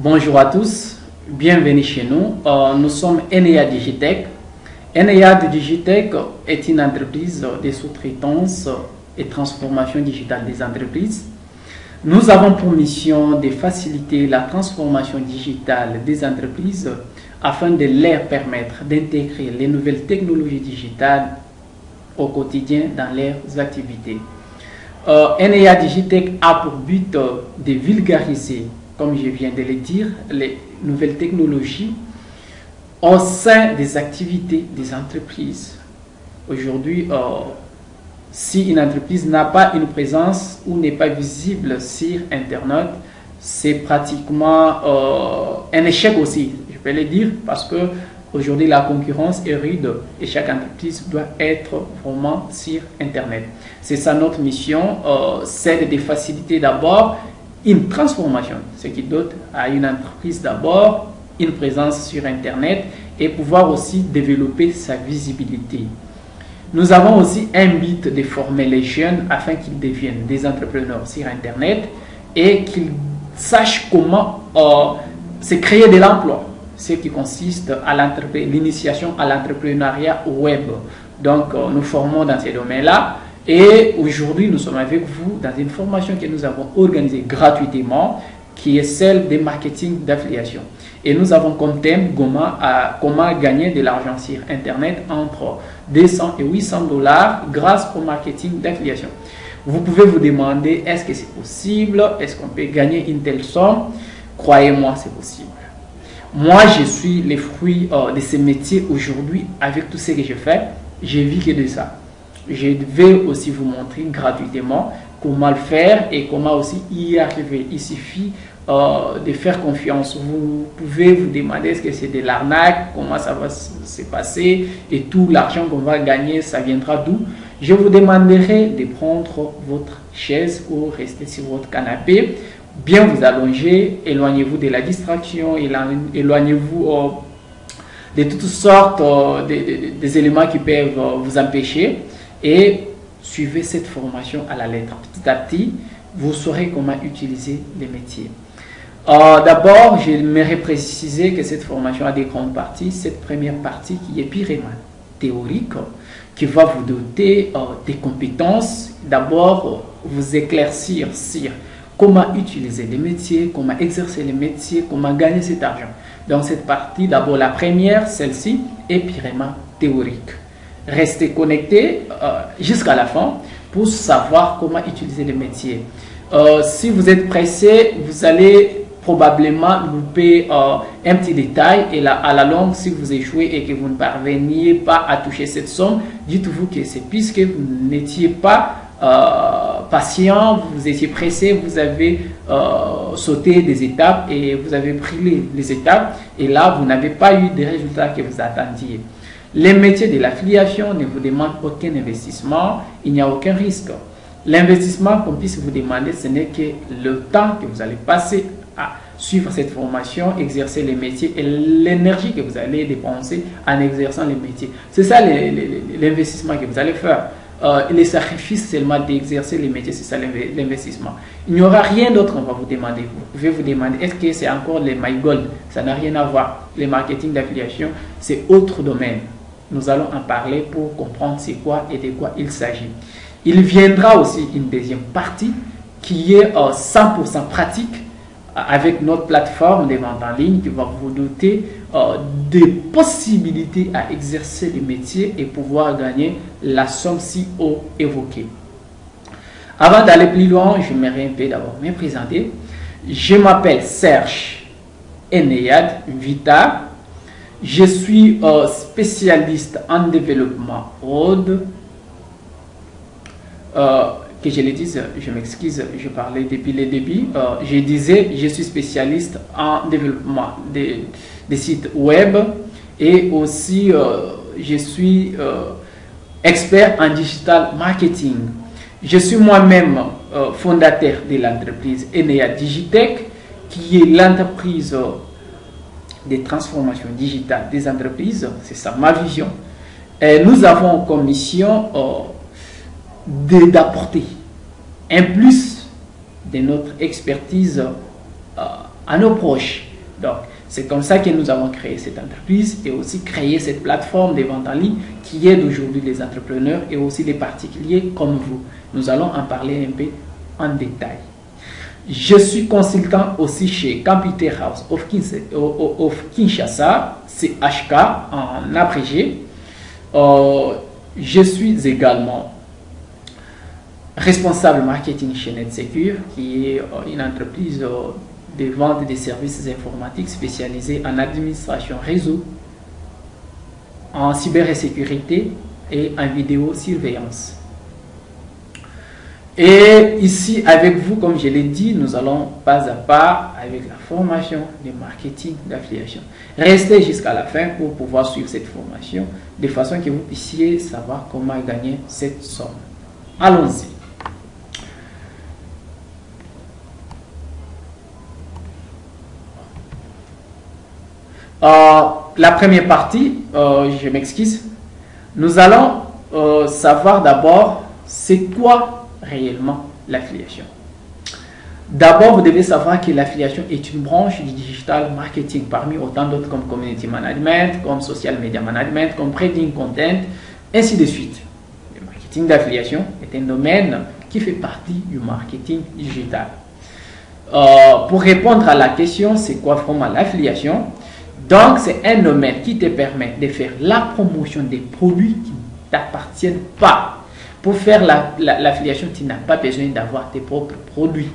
Bonjour à tous, bienvenue chez nous. Nous sommes Enea Digitech. Enea Digitech est une entreprise de sous-traitance et transformation digitale des entreprises. Nous avons pour mission de faciliter la transformation digitale des entreprises afin de leur permettre d'intégrer les nouvelles technologies digitales au quotidien dans leurs activités. Enea Digitech a pour but de vulgariser, comme je viens de le dire, les nouvelles technologies au sein des activités des entreprises. Aujourd'hui, si une entreprise n'a pas une présence ou n'est pas visible sur Internet, c'est pratiquement un échec aussi, je peux le dire, parce que aujourd'hui la concurrence est rude et chaque entreprise doit être vraiment sur Internet. C'est ça notre mission, c'est de faciliter d'abord une transformation, ce qui dote à une entreprise d'abord une présence sur Internet et pouvoir aussi développer sa visibilité. Nous avons aussi un but de former les jeunes afin qu'ils deviennent des entrepreneurs sur Internet et qu'ils sachent comment se créer de l'emploi, ce qui consiste à l'initiation à l'entrepreneuriat web. Donc, nous formons dans ces domaines-là. Et aujourd'hui, nous sommes avec vous dans une formation que nous avons organisée gratuitement, qui est celle des marketing d'affiliation. Et nous avons comme thème comment gagner de l'argent sur Internet entre 200 et 800 dollars grâce au marketing d'affiliation. Vous pouvez vous demander, est-ce que c'est possible? Est-ce qu'on peut gagner une telle somme? Croyez-moi, c'est possible. Moi, je suis les fruits de ce métier aujourd'hui avec tout ce que je fais. Je vis que de ça. Je vais aussi vous montrer gratuitement comment le faire et comment aussi y arriver. Il suffit de faire confiance. Vous pouvez vous demander est-ce que c'est de l'arnaque, comment ça va se passer et tout l'argent qu'on va gagner, ça viendra d'où? Je vous demanderai de prendre votre chaise ou rester sur votre canapé, bien vous allonger, éloignez-vous de la distraction, éloignez-vous de toutes sortes des éléments qui peuvent vous empêcher. Et suivez cette formation à la lettre. Petit à petit, vous saurez comment utiliser les métiers. D'abord, j'aimerais préciser que cette formation a des grandes parties. Cette première partie qui est purement théorique, qui va vous doter des compétences. D'abord, vous éclaircir sur comment utiliser les métiers, comment exercer les métiers, comment gagner cet argent. Dans cette partie, d'abord la première, celle-ci, est purement théorique. Restez connectés jusqu'à la fin pour savoir comment utiliser les métiers. Si vous êtes pressé, vous allez probablement louper un petit détail et là, à la longue, si vous échouez et que vous ne parveniez pas à toucher cette somme, dites-vous que c'est puisque vous n'étiez pas patient, vous étiez pressé, vous avez sauté des étapes et vous avez pris les étapes et là, vous n'avez pas eu des résultats que vous attendiez. Les métiers de l'affiliation ne vous demandent aucun investissement, il n'y a aucun risque. L'investissement qu'on puisse vous demander, ce n'est que le temps que vous allez passer à suivre cette formation, exercer les métiers et l'énergie que vous allez dépenser en exerçant les métiers. C'est ça l'investissement que vous allez faire. Les sacrifices seulement d'exercer les métiers, c'est ça l'investissement. Il n'y aura rien d'autre qu'on va vous demander. Vous pouvez vous demander, est-ce que c'est encore les MyGold? Ça n'a rien à voir. Les marketing d'affiliation, c'est autre domaine. Nous allons en parler pour comprendre c'est quoi et de quoi il s'agit. Il viendra aussi une deuxième partie qui est 100% pratique avec notre plateforme de vente en ligne qui va vous doter des possibilités à exercer les métiers et pouvoir gagner la somme si haut évoquée. Avant d'aller plus loin, je m'aimerais un peu d'abord me présenter. Je m'appelle Serge Eneyad Vita. Je suis spécialiste en développement web. Que je le dise, je m'excuse, je parlais depuis le début. Je disais, je suis spécialiste en développement des sites web et aussi je suis expert en digital marketing. Je suis moi-même fondateur de l'entreprise Enea Digitech, qui est l'entreprise des transformations digitales des entreprises. C'est ça ma vision. Et nous avons comme mission d'apporter un plus de notre expertise à nos proches Donc, c'est comme ça que nous avons créé cette entreprise et aussi créé cette plateforme de vente en ligne qui aide aujourd'hui les entrepreneurs et aussi les particuliers comme vous. Nous allons en parler un peu en détail. Je suis consultant aussi chez Computer House of Kinshasa, CHK en abrégé. Je suis également responsable marketing chez NetSecure, qui est une entreprise de vente des services informatiques spécialisée en administration réseau, en cybersécurité et en vidéosurveillance. Et ici, avec vous, comme je l'ai dit, nous allons pas à pas avec la formation de marketing d'affiliation. Restez jusqu'à la fin pour pouvoir suivre cette formation de façon que vous puissiez savoir comment gagner cette somme. Allons-y. La première partie, je m'excuse, nous allons savoir d'abord c'est quoi réellement l'affiliation. D'abord, vous devez savoir que l'affiliation est une branche du digital marketing parmi autant d'autres comme community management, comme social media management, comme trading content, ainsi de suite. Le marketing d'affiliation est un domaine qui fait partie du marketing digital. Pour répondre à la question, c'est quoi vraiment l'affiliation? Donc, c'est un domaine qui te permet de faire la promotion des produits qui ne t'appartiennent pas. Pour faire l'affiliation, tu n'as pas besoin d'avoir tes propres produits.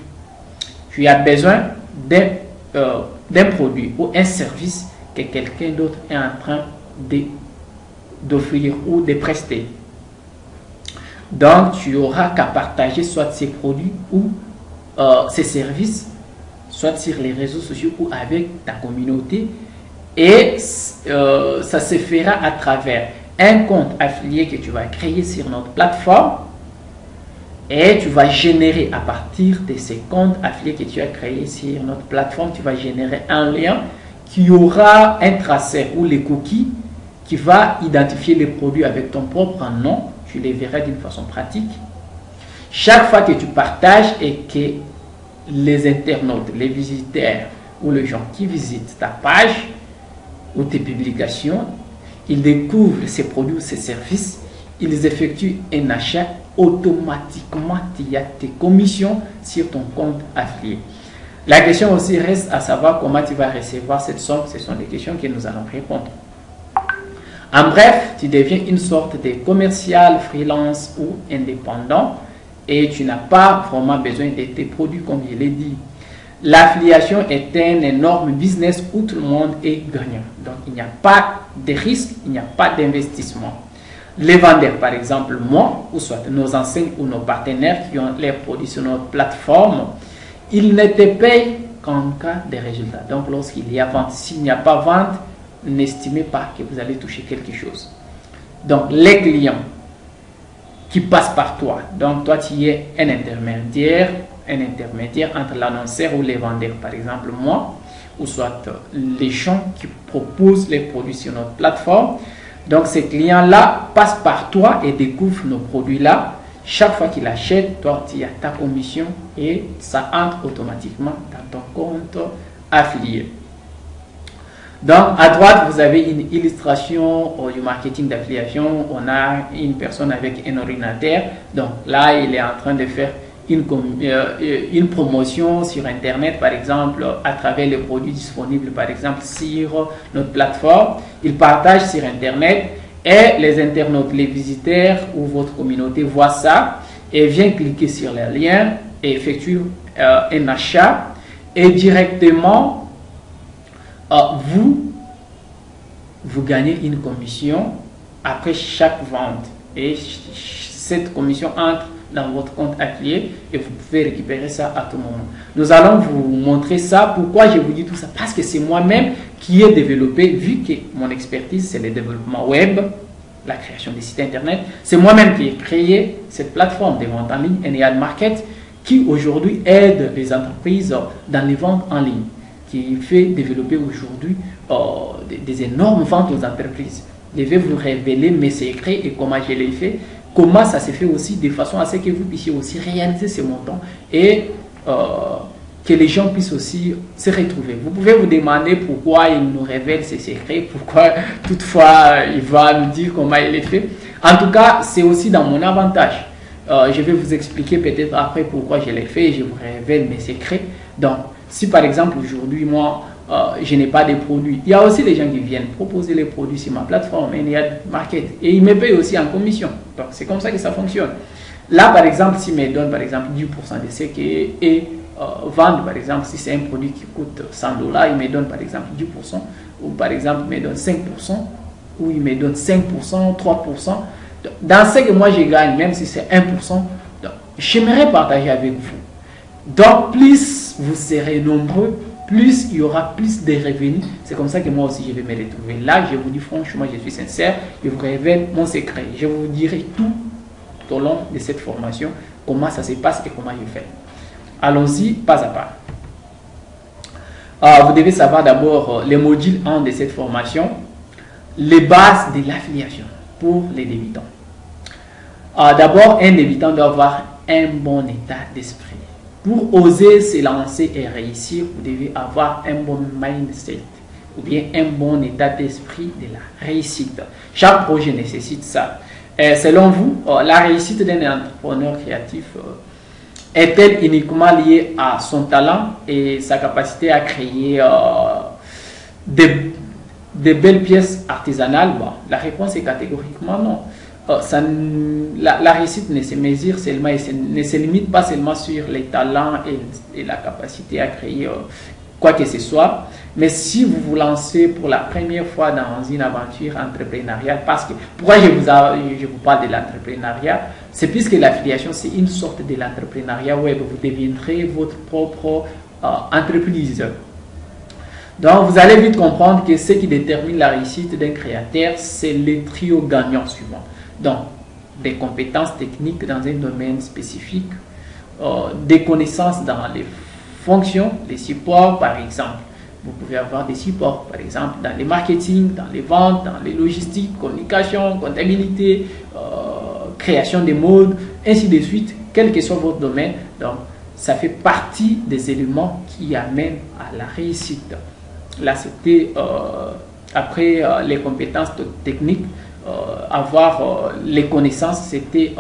Tu as besoin d'un produit ou un service que quelqu'un d'autre est en train d'offrir ou de prester. Donc, tu auras qu'à partager soit ces produits ou ces services, soit sur les réseaux sociaux ou avec ta communauté. Et ça se fera à travers un compte affilié que tu vas créer sur notre plateforme et tu vas générer à partir de ces comptes affiliés que tu as créés sur notre plateforme, tu vas générer un lien qui aura un traceur ou les cookies qui va identifier les produits avec ton propre nom. Tu les verras d'une façon pratique. Chaque fois que tu partages et que les internautes, les visiteurs ou les gens qui visitent ta page ou tes publications, ils découvrent ces produits ou ces services, ils effectuent un achat, automatiquement il y a tes commissions sur ton compte affilié. La question aussi reste à savoir comment tu vas recevoir cette somme. Ce sont des questions que nous allons répondre. En bref, tu deviens une sorte de commercial, freelance ou indépendant et tu n'as pas vraiment besoin de tes produits comme je l'ai dit. L'affiliation est un énorme business où tout le monde est gagnant. Donc, il n'y a pas de risque, il n'y a pas d'investissement. Les vendeurs, par exemple, moi, ou soit nos enseignes ou nos partenaires qui ont leurs produits sur notre plateforme, ils ne te payent qu'en cas de résultat. Donc, lorsqu'il y a vente, s'il n'y a pas vente, n'estimez pas que vous allez toucher quelque chose. Donc, les clients qui passent par toi, donc toi, tu es un intermédiaire entre l'annonceur ou les vendeurs, par exemple moi, ou soit les gens qui proposent les produits sur notre plateforme. Donc ces clients-là passent par toi et découvrent nos produits-là. Chaque fois qu'ils achètent, toi tu as ta commission et ça entre automatiquement dans ton compte affilié. Donc à droite, vous avez une illustration du marketing d'affiliation. On a une personne avec un ordinateur. Donc là, il est en train de faire une promotion sur Internet, par exemple, à travers les produits disponibles, par exemple, sur notre plateforme. Il partage sur Internet et les internautes, les visiteurs ou votre communauté voient ça et viennent cliquer sur le lien et effectuent un achat et directement vous gagnez une commission après chaque vente et cette commission entre dans votre compte affilié et vous pouvez récupérer ça à tout moment. Nous allons vous montrer ça. Pourquoi je vous dis tout ça? Parce que c'est moi-même qui ai développé, vu que mon expertise c'est le développement web, la création des sites internet, c'est moi-même qui ai créé cette plateforme de vente en ligne, Eneyad Market, qui aujourd'hui aide les entreprises dans les ventes en ligne, qui fait développer aujourd'hui des énormes ventes aux entreprises. Je vais vous révéler mes secrets et comment je l'ai fait. Comment ça se fait aussi de façon à ce que vous puissiez aussi réaliser ces montants et que les gens puissent aussi se retrouver. Vous pouvez vous demander pourquoi il nous révèle ses secrets, pourquoi toutefois il va nous dire comment il est fait. En tout cas, c'est aussi dans mon avantage. Je vais vous expliquer peut-être après pourquoi je l'ai fait, je vous révèle mes secrets. Donc, si par exemple aujourd'hui, moi, je n'ai pas de produits, il y a aussi des gens qui viennent proposer les produits sur ma plateforme, Enéade Market, et ils me payent aussi en commission. Donc, c'est comme ça que ça fonctionne. Là, par exemple, s'ils me donnent par exemple 10% de ce et vendent, par exemple, si c'est un produit qui coûte 100$, ils me donnent par exemple 10%, ou par exemple, ils me donnent 5%, ou ils me donnent 5%, 3%. Dans ce que moi je gagne, même si c'est 1%, j'aimerais partager avec vous. Donc, plus vous serez nombreux, plus il y aura plus de revenus. C'est comme ça que moi aussi je vais me retrouver. Là, je vous dis franchement, je suis sincère, je vous révèle mon secret. Je vous dirai tout au long de cette formation, comment ça se passe et comment je fais. Allons-y, pas à pas. Vous devez savoir d'abord les modules 1 de cette formation, les bases de l'affiliation pour les débutants. D'abord, un débutant doit avoir un bon état d'esprit. Pour oser se lancer et réussir, vous devez avoir un bon mindset ou bien un bon état d'esprit de la réussite. Chaque projet nécessite ça. Selon vous, la réussite d'un entrepreneur créatif est-elle uniquement liée à son talent et sa capacité à créer des belles pièces artisanales? Bon, la réponse est catégoriquement non. La réussite ne se mesure seulement et ne se limite pas seulement sur les talents et la capacité à créer quoi que ce soit. Mais si vous vous lancez pour la première fois dans une aventure entrepreneuriale, parce que pourquoi je vous parle de l'entrepreneuriat, c'est puisque l'affiliation c'est une sorte de l'entrepreneuriat web. Vous deviendrez votre propre entreprise. Donc vous allez vite comprendre que ce qui détermine la réussite d'un créateur, c'est le trio gagnant suivant. Donc des compétences techniques dans un domaine spécifique, des connaissances dans les fonctions, les supports par exemple. Vous pouvez avoir des supports, par exemple, dans les marketing, dans les ventes, dans les logistiques, communication, comptabilité, création des modes, ainsi de suite, quel que soit votre domaine. Donc, ça fait partie des éléments qui amènent à la réussite. Là, c'était après les compétences techniques, avoir les connaissances, c'était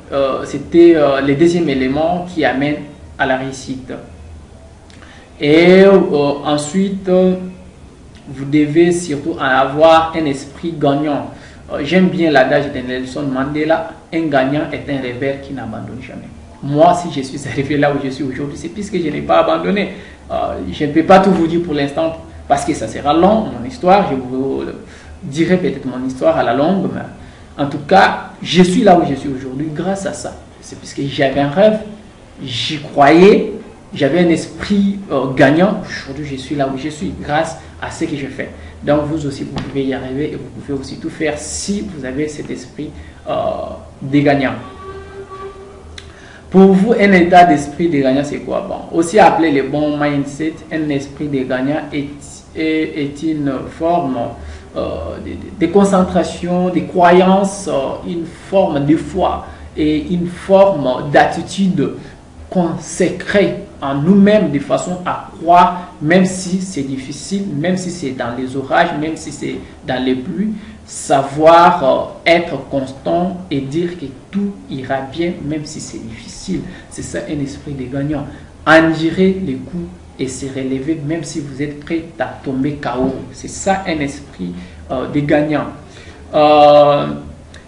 le deuxième élément qui amène à la réussite. Et ensuite, vous devez surtout avoir un esprit gagnant. J'aime bien l'adage de Nelson Mandela, un gagnant est un rêveur qui n'abandonne jamais. Moi, si je suis arrivé là où je suis aujourd'hui, c'est puisque je n'ai pas abandonné. Je ne peux pas tout vous dire pour l'instant parce que ça sera long, mon histoire. Je vous dirai peut-être mon histoire à la longue, mais en tout cas, je suis là où je suis aujourd'hui grâce à ça. C'est puisque j'avais un rêve, j'y croyais. J'avais un esprit gagnant. Aujourd'hui, je suis là où je suis grâce à ce que je fais. Donc, vous aussi, vous pouvez y arriver et vous pouvez aussi tout faire si vous avez cet esprit de gagnant. Pour vous, un état d'esprit de gagnant, c'est quoi? Bon, aussi appelé le bon mindset, un esprit de gagnant est une forme de concentration, de croyance, une forme de foi et une forme d'attitude consacrée en nous-mêmes de façon à croire, même si c'est difficile, même si c'est dans les orages, même si c'est dans les pluies, savoir être constant et dire que tout ira bien, même si c'est difficile. C'est ça un esprit de gagnant. Endurer les coups et se relever, même si vous êtes prêt à tomber KO. C'est ça un esprit de gagnant.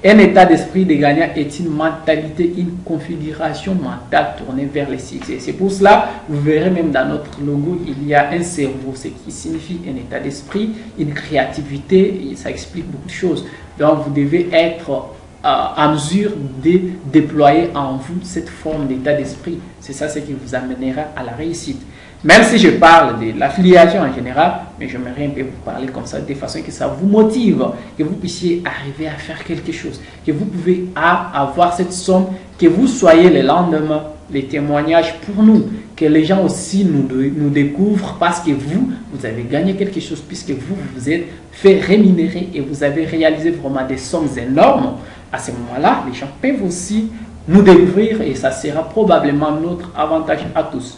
Un état d'esprit de gagnant est une mentalité, une configuration mentale tournée vers le succès. C'est pour cela, vous verrez même dans notre logo, il y a un cerveau, ce qui signifie un état d'esprit, une créativité, et ça explique beaucoup de choses. Donc, vous devez être à mesure de déployer en vous cette forme d'état d'esprit. C'est ça ce qui vous amènera à la réussite. Même si je parle de l'affiliation en général, mais j'aimerais un peu vous parler comme ça, de façon que ça vous motive, que vous puissiez arriver à faire quelque chose, que vous pouvez avoir cette somme, que vous soyez le lendemain, les témoignages pour nous, que les gens aussi nous découvrent parce que vous avez gagné quelque chose, puisque vous êtes fait rémunérer et vous avez réalisé vraiment des sommes énormes. À ce moment-là, les gens peuvent aussi nous découvrir et ça sera probablement notre avantage à tous.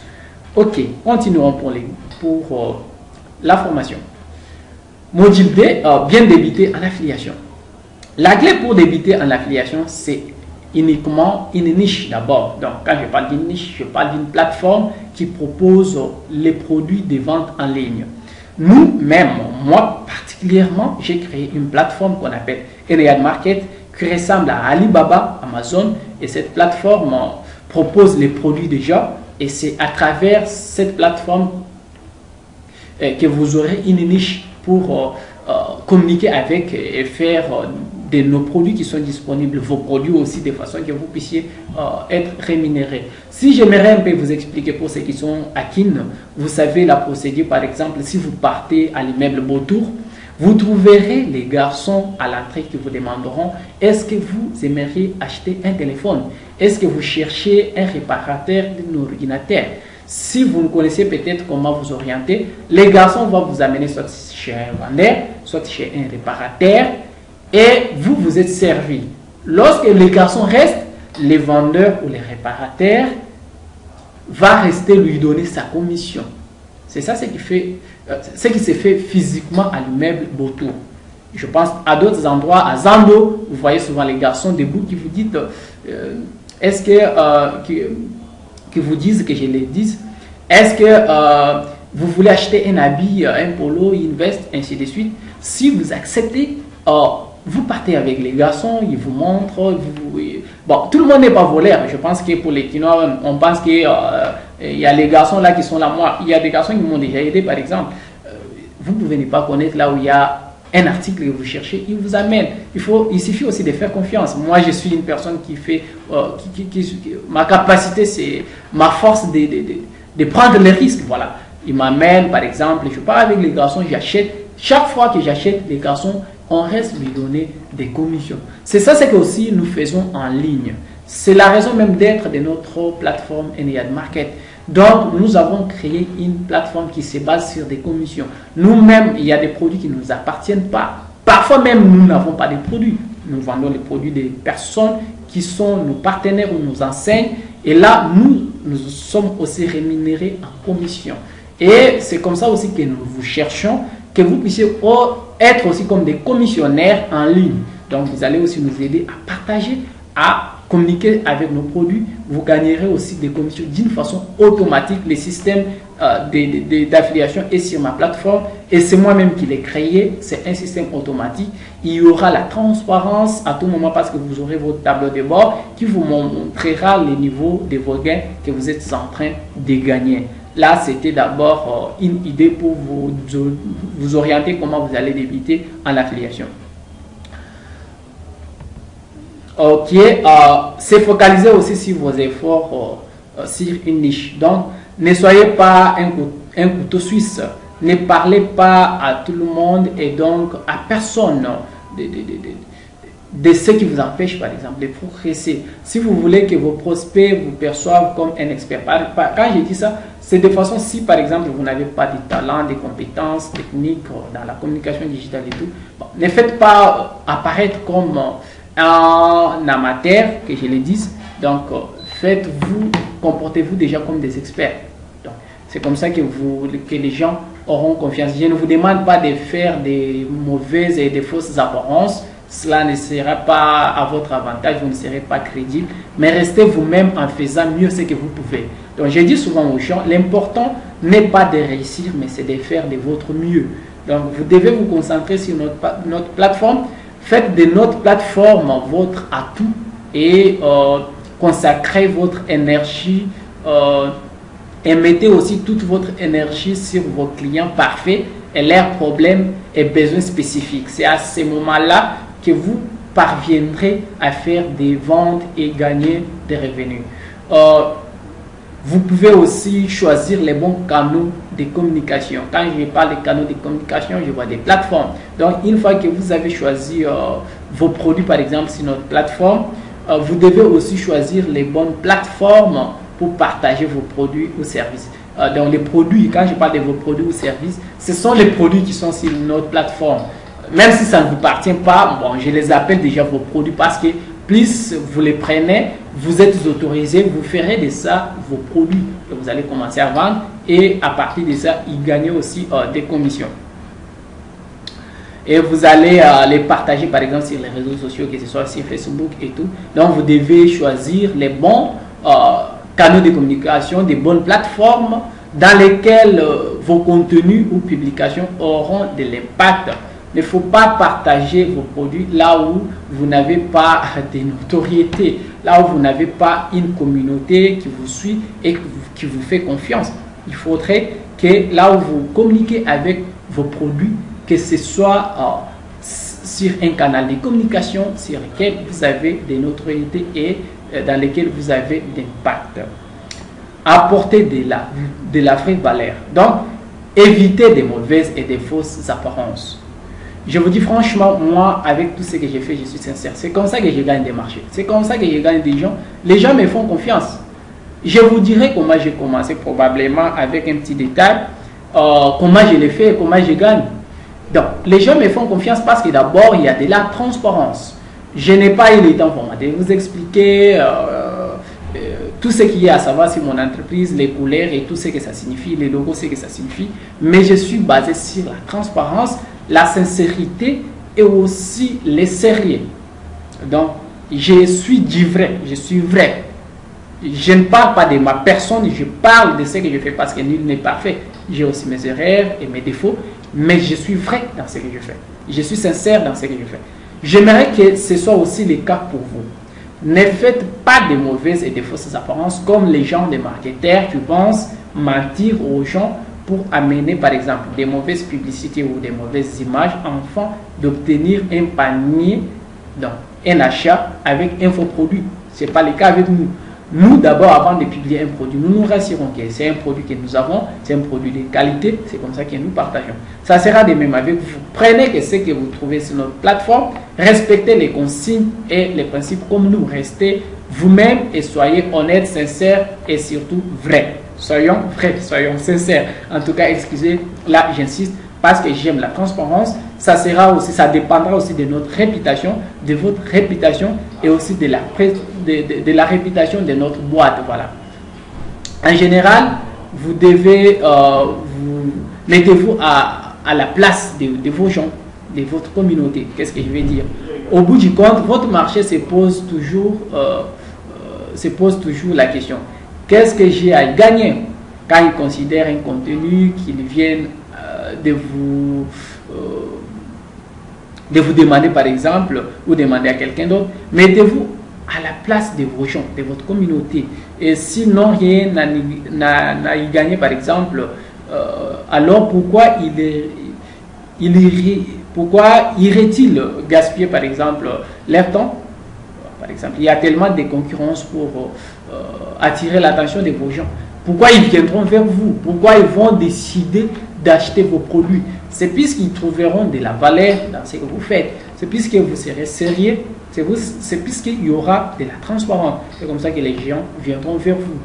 Ok, continuons pour la formation. Module B, bien débuter en affiliation. La clé pour débuter en affiliation, c'est uniquement une niche d'abord. Donc, quand je parle d'une niche, je parle d'une plateforme qui propose les produits de vente en ligne. Nous-mêmes, moi particulièrement, j'ai créé une plateforme qu'on appelle Eneyad Market, qui ressemble à Alibaba, Amazon, et cette plateforme propose les produits déjà, et c'est à travers cette plateforme que vous aurez une niche pour communiquer avec et faire de nos produits qui sont disponibles, vos produits aussi, de façon que vous puissiez être rémunérés. Si j'aimerais un peu vous expliquer pour ceux qui sont à Kin, vous savez la procédure, par exemple, si vous partez à l'immeuble Beautour, vous trouverez les garçons à l'entrée qui vous demanderont: est-ce que vous aimeriez acheter un téléphone? Est-ce que vous cherchez un réparateur d'un ordinateur? Si vous ne connaissez peut-être comment vous orienter, les garçons vont vous amener soit chez un vendeur, soit chez un réparateur, et vous vous êtes servi. Lorsque les garçons restent, les vendeurs ou les réparateurs va rester lui donner sa commission. C'est ça ce qui se fait physiquement à l'immeuble Beautour. Je pense à d'autres endroits, à Zando, vous voyez souvent les garçons debout qui vous disent est-ce que vous disent que je les dise, est-ce que vous voulez acheter un habit, un polo, une veste, ainsi de suite. Si vous acceptez, vous partez avec les garçons, ils vous montrent. Bon, tout le monde n'est pas voleur. Je pense que pour les Kinois, on pense qu'il y a les garçons là qui sont là. Moi, il y a des garçons qui m'ont déjà aidé, par exemple. Vous pouvez ne pas connaître là où il y a un article que vous cherchez, il vous amène. Il suffit aussi de faire confiance. Moi, je suis une personne qui fait... ma capacité, c'est ma force de prendre les risques. Voilà. Il m'amène, par exemple, je pars avec les garçons, j'achète. Chaque fois que j'achète les garçons, on reste lui donner des commissions. C'est ça, c'est que aussi nous faisons en ligne. C'est la raison même d'être de notre plateforme Eneyad Market. Donc, nous avons créé une plateforme qui se base sur des commissions. Nous-mêmes, il y a des produits qui ne nous appartiennent pas. Parfois même, nous n'avons pas de produits. Nous vendons les produits des personnes qui sont nos partenaires ou nos enseignes. Et là, nous sommes aussi rémunérés en commission. Et c'est comme ça aussi que nous vous cherchons, que vous puissiez être aussi comme des commissionnaires en ligne. Donc, vous allez aussi nous aider à partager, à communiquer avec nos produits. Vous gagnerez aussi des commissions d'une façon automatique. Le système d'affiliation est sur ma plateforme et c'est moi-même qui l'ai créé. C'est un système automatique. Il y aura la transparence à tout moment parce que vous aurez votre tableau de bord qui vous montrera les niveaux de vos gains que vous êtes en train de gagner. Là, c'était d'abord une idée pour vous orienter comment vous allez débuter en affiliation. Ok, c'est focaliser aussi sur vos efforts sur une niche. Donc, ne soyez pas un couteau suisse. Ne parlez pas à tout le monde et donc à personne de ce qui vous empêche, par exemple, de progresser. Si vous voulez que vos prospects vous perçoivent comme un expert, quand je dis ça, c'est de façon, si par exemple vous n'avez pas de talent, des compétences techniques dans la communication digitale et tout, bon, ne faites pas apparaître comme un amateur, que je le dise. Donc, comportez-vous déjà comme des experts. Donc, c'est comme ça que les gens auront confiance. Je ne vous demande pas de faire des mauvaises et des fausses apparences. Cela ne sera pas à votre avantage, vous ne serez pas crédible, mais restez vous-même en faisant mieux ce que vous pouvez. Donc, je dis souvent aux gens, l'important n'est pas de réussir, mais c'est de faire de votre mieux. Donc, vous devez vous concentrer sur notre plateforme. Faites de notre plateforme votre atout et consacrez votre énergie et mettez aussi toute votre énergie sur vos clients parfaits et leurs problèmes et besoins spécifiques. C'est à ce moment-là que vous parviendrez à faire des ventes et gagner des revenus. Vous pouvez aussi choisir les bons canaux de communication. Quand je parle de canaux de communication, je vois des plateformes. Donc, une fois que vous avez choisi vos produits, par exemple, sur notre plateforme, vous devez aussi choisir les bonnes plateformes pour partager vos produits ou services. Donc, les produits, quand je parle de vos produits ou services, ce sont les produits qui sont sur notre plateforme. Même si ça ne vous appartient pas, bon, je les appelle déjà vos produits parce que plus vous les prenez, vous êtes autorisé, vous ferez de ça vos produits que vous allez commencer à vendre et à partir de ça, ils gagnent aussi des commissions. Et vous allez les partager par exemple sur les réseaux sociaux, que ce soit sur Facebook et tout. Donc vous devez choisir les bons canaux de communication, des bonnes plateformes dans lesquelles vos contenus ou publications auront de l'impact. Il ne faut pas partager vos produits là où vous n'avez pas de notoriété, là où vous n'avez pas une communauté qui vous suit et qui vous fait confiance. Il faudrait que là où vous communiquez avec vos produits, que ce soit sur un canal de communication sur lequel vous avez des notoriétés et dans lequel vous avez d'impact. Apporter de la vraie valeur. Donc, évitez des mauvaises et des fausses apparences. Je vous dis franchement, moi, avec tout ce que j'ai fait, je suis sincère. C'est comme ça que je gagne des marchés. C'est comme ça que je gagne des gens. Les gens me font confiance. Je vous dirai comment j'ai commencé, probablement avec un petit détail. Comment je l'ai fait et comment je gagne. Donc, les gens me font confiance parce que d'abord, il y a de la transparence. Je n'ai pas eu le temps pour moi de vous expliquer tout ce qu'il y a à savoir sur mon entreprise, les couleurs et tout ce que ça signifie, les logos, ce que ça signifie. Mais je suis basé sur la transparence, la sincérité et aussi les sérieux. Donc, je suis du vrai, je suis vrai. Je ne parle pas de ma personne, je parle de ce que je fais parce que nul n'est parfait. J'ai aussi mes erreurs et mes défauts, mais je suis vrai dans ce que je fais. Je suis sincère dans ce que je fais. J'aimerais que ce soit aussi le cas pour vous. Ne faites pas de mauvaises et de fausses apparences comme les gens des marketeurs qui pensent mentir aux gens pour amener par exemple des mauvaises publicités ou des mauvaises images afin d'obtenir un panier, donc un achat avec un faux produit. Ce n'est pas le cas avec nous. Nous, d'abord, avant de publier un produit, nous nous rassurons que c'est un produit que nous avons, c'est un produit de qualité, c'est comme ça que nous partageons. Ça sera de même avec vous. Prenez que ce que vous trouvez sur notre plateforme, respectez les consignes et les principes comme nous. Restez vous-même et soyez honnête, sincère et surtout vrai. Soyons vrais, soyons sincères. En tout cas, excusez, là, j'insiste, parce que j'aime la transparence. Ça sera aussi, ça dépendra aussi de notre réputation, de votre réputation et aussi de la réputation de notre boîte. Voilà. En général, vous devez, mettez-vous à la place de vos gens, de votre communauté. Qu'est-ce que je vais dire? Au bout du compte, votre marché se pose toujours la question. Qu'est-ce que j'ai à gagner quand ils considèrent un contenu qu'ils viennent de vous demander par exemple ou demander à quelqu'un d'autre? Mettez-vous à la place de vos gens, de votre communauté. Et sinon rien n'a y gagné par exemple, alors pourquoi irait-il gaspiller par exemple leur temps? Par exemple, il y a tellement de concurrence pour attirer l'attention de vos gens. Pourquoi ils viendront vers vous? Pourquoi ils vont décider d'acheter vos produits? C'est puisqu'ils trouveront de la valeur dans ce que vous faites. C'est puisque vous serez sérieux. C'est puisqu'il y aura de la transparence. C'est comme ça que les gens viendront vers vous.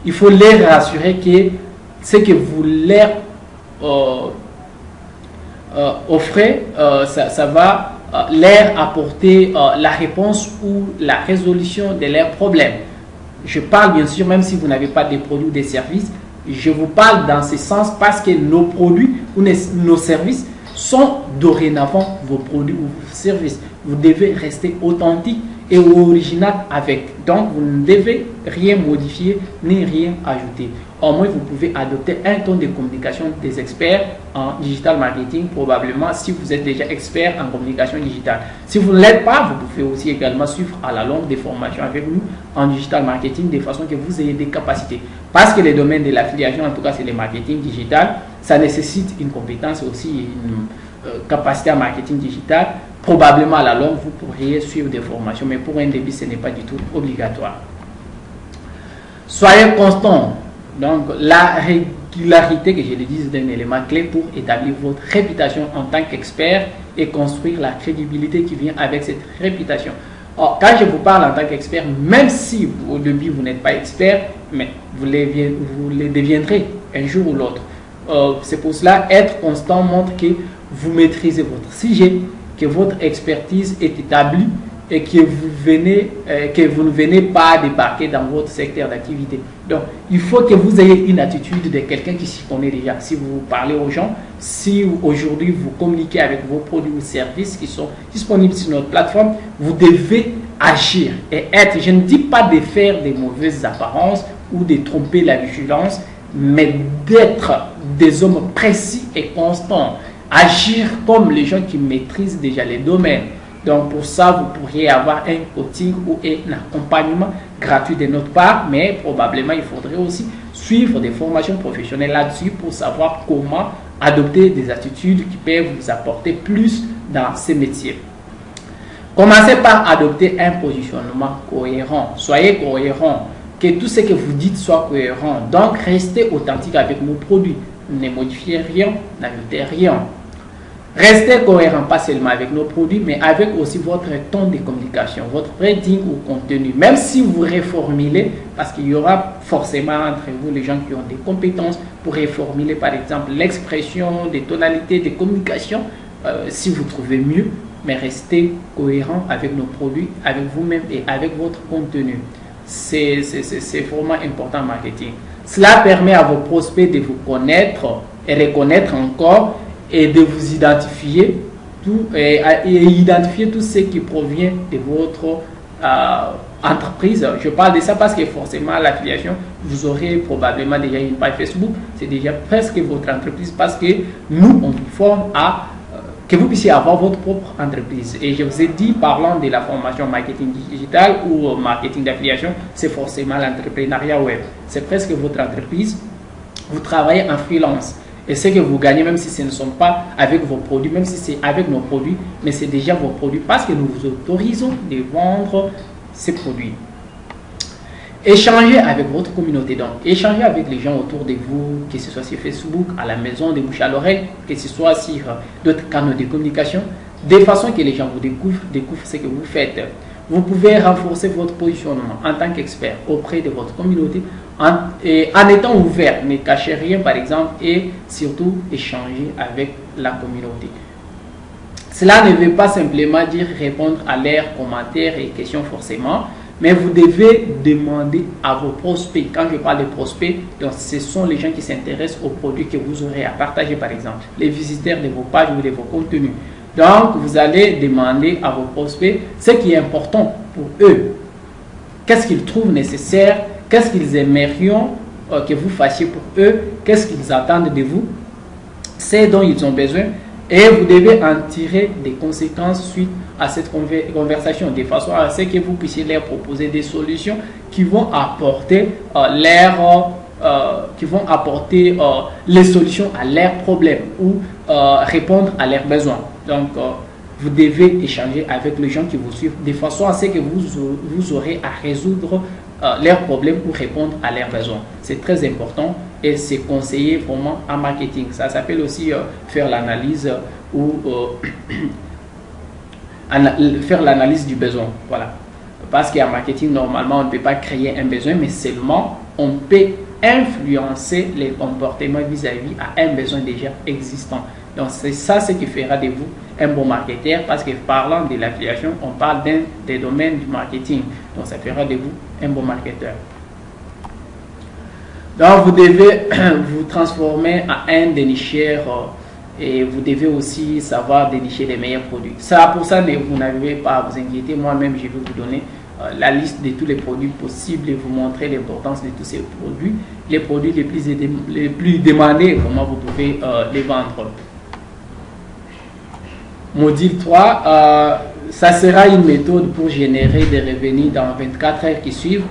Il faut les rassurer que ce que vous leur offrez, ça va leur apporter la réponse ou la résolution de leurs problèmes. Je parle bien sûr, même si vous n'avez pas de produits ou des services, je vous parle dans ce sens parce que nos produits ou nos services sont dorénavant vos produits ou vos services. Vous devez rester authentique et original avec. Donc, vous ne devez rien modifier ni rien ajouter. Au moins, vous pouvez adopter un ton de communication des experts en digital marketing, probablement si vous êtes déjà expert en communication digitale. Si vous ne l'êtes pas, vous pouvez aussi également suivre à la longue des formations avec nous en digital marketing de façon que vous ayez des capacités. Parce que les domaines de l'affiliation, en tout cas c'est le marketing digital, ça nécessite une compétence aussi, une capacité en marketing digital. Probablement à la longue, vous pourriez suivre des formations, mais pour un début, ce n'est pas du tout obligatoire. Soyez constant. Donc, la régularité, que je le dis, c'est un élément clé pour établir votre réputation en tant qu'expert et construire la crédibilité qui vient avec cette réputation. Or, quand je vous parle en tant qu'expert, même si au début vous n'êtes pas expert, mais vous le deviendrez un jour ou l'autre. C'est pour cela, être constant montre que vous maîtrisez votre sujet, que votre expertise est établie et que vous ne venez pas débarquer dans votre secteur d'activité. Donc, il faut que vous ayez une attitude de quelqu'un qui s'y connaît déjà. Si vous parlez aux gens, si aujourd'hui vous communiquez avec vos produits ou services qui sont disponibles sur notre plateforme, vous devez agir et être, je ne dis pas de faire des mauvaises apparences ou de tromper la vigilance, mais d'être des hommes précis et constants. Agir comme les gens qui maîtrisent déjà les domaines. Donc pour ça, vous pourriez avoir un coaching ou un accompagnement gratuit de notre part, mais probablement il faudrait aussi suivre des formations professionnelles là-dessus pour savoir comment adopter des attitudes qui peuvent vous apporter plus dans ces métiers. Commencez par adopter un positionnement cohérent. Soyez cohérent, que tout ce que vous dites soit cohérent. Donc restez authentique avec vos produits. Ne modifiez rien, n'ajoutez rien. Restez cohérent, pas seulement avec nos produits, mais avec aussi votre ton de communication, votre branding ou contenu. Même si vous reformulez, parce qu'il y aura forcément entre vous les gens qui ont des compétences pour reformuler, par exemple, l'expression, des tonalités de communication, si vous trouvez mieux, mais restez cohérent avec nos produits, avec vous-même et avec votre contenu. C'est vraiment important en marketing. Cela permet à vos prospects de vous connaître et reconnaître encore et de vous identifier et identifier tout ce qui provient de votre entreprise. Je parle de ça parce que forcément l'affiliation, vous aurez probablement déjà une page Facebook, c'est déjà presque votre entreprise parce que nous on vous forme à que vous puissiez avoir votre propre entreprise. Et je vous ai dit, parlant de la formation marketing digital ou marketing d'affiliation, c'est forcément l'entrepreneuriat web. C'est presque votre entreprise. Vous travaillez en freelance. Et ce que vous gagnez, même si ce ne sont pas avec vos produits, même si c'est avec nos produits, mais c'est déjà vos produits parce que nous vous autorisons de vendre ces produits. Échangez avec votre communauté. Donc, échangez avec les gens autour de vous, que ce soit sur Facebook, à la maison, de bouche à l'oreille, que ce soit sur d'autres canaux de communication, de façon que les gens vous découvrent ce que vous faites. Vous pouvez renforcer votre positionnement en tant qu'expert auprès de votre communauté en étant ouvert, ne cachez rien par exemple et surtout échanger avec la communauté. Cela ne veut pas simplement dire répondre à leurs commentaires et questions forcément, mais vous devez demander à vos prospects. Quand je parle de prospects, donc ce sont les gens qui s'intéressent aux produits que vous aurez à partager par exemple, les visiteurs de vos pages ou de vos contenus. Donc, vous allez demander à vos prospects ce qui est important pour eux. Qu'est-ce qu'ils trouvent nécessaire? Qu'est-ce qu'ils aimerions que vous fassiez pour eux? Qu'est-ce qu'ils attendent de vous? C'est dont ils ont besoin. Et vous devez en tirer des conséquences suite à cette conversation, de façon à ce que vous puissiez leur proposer des solutions qui vont apporter les solutions à leurs problèmes ou répondre à leurs besoins. Donc, vous devez échanger avec les gens qui vous suivent de façon à ce que vous aurez à résoudre leurs problèmes ou répondre à leurs besoins. C'est très important et c'est conseillé vraiment en marketing. Ça s'appelle aussi faire l'analyse ou faire l'analyse du besoin. Voilà. Parce qu'en marketing, normalement, on ne peut pas créer un besoin, mais seulement on peut influencer les comportements vis-à-vis à un besoin déjà existant. Donc, c'est ça ce qui fera de vous un bon marketeur parce que parlant de l'affiliation, on parle d'un des domaines du marketing. Donc, ça fera de vous un bon marketeur. Donc, vous devez vous transformer en un dénicheur et vous devez aussi savoir dénicher les meilleurs produits. Ça, pour ça, vous n'avez pas à vous inquiéter. Moi-même, je vais vous donner la liste de tous les produits possibles et vous montrer l'importance de tous ces produits, les produits les plus demandés, comment vous pouvez les vendre. Module 3, ça sera une méthode pour générer des revenus dans 24 heures qui suivent.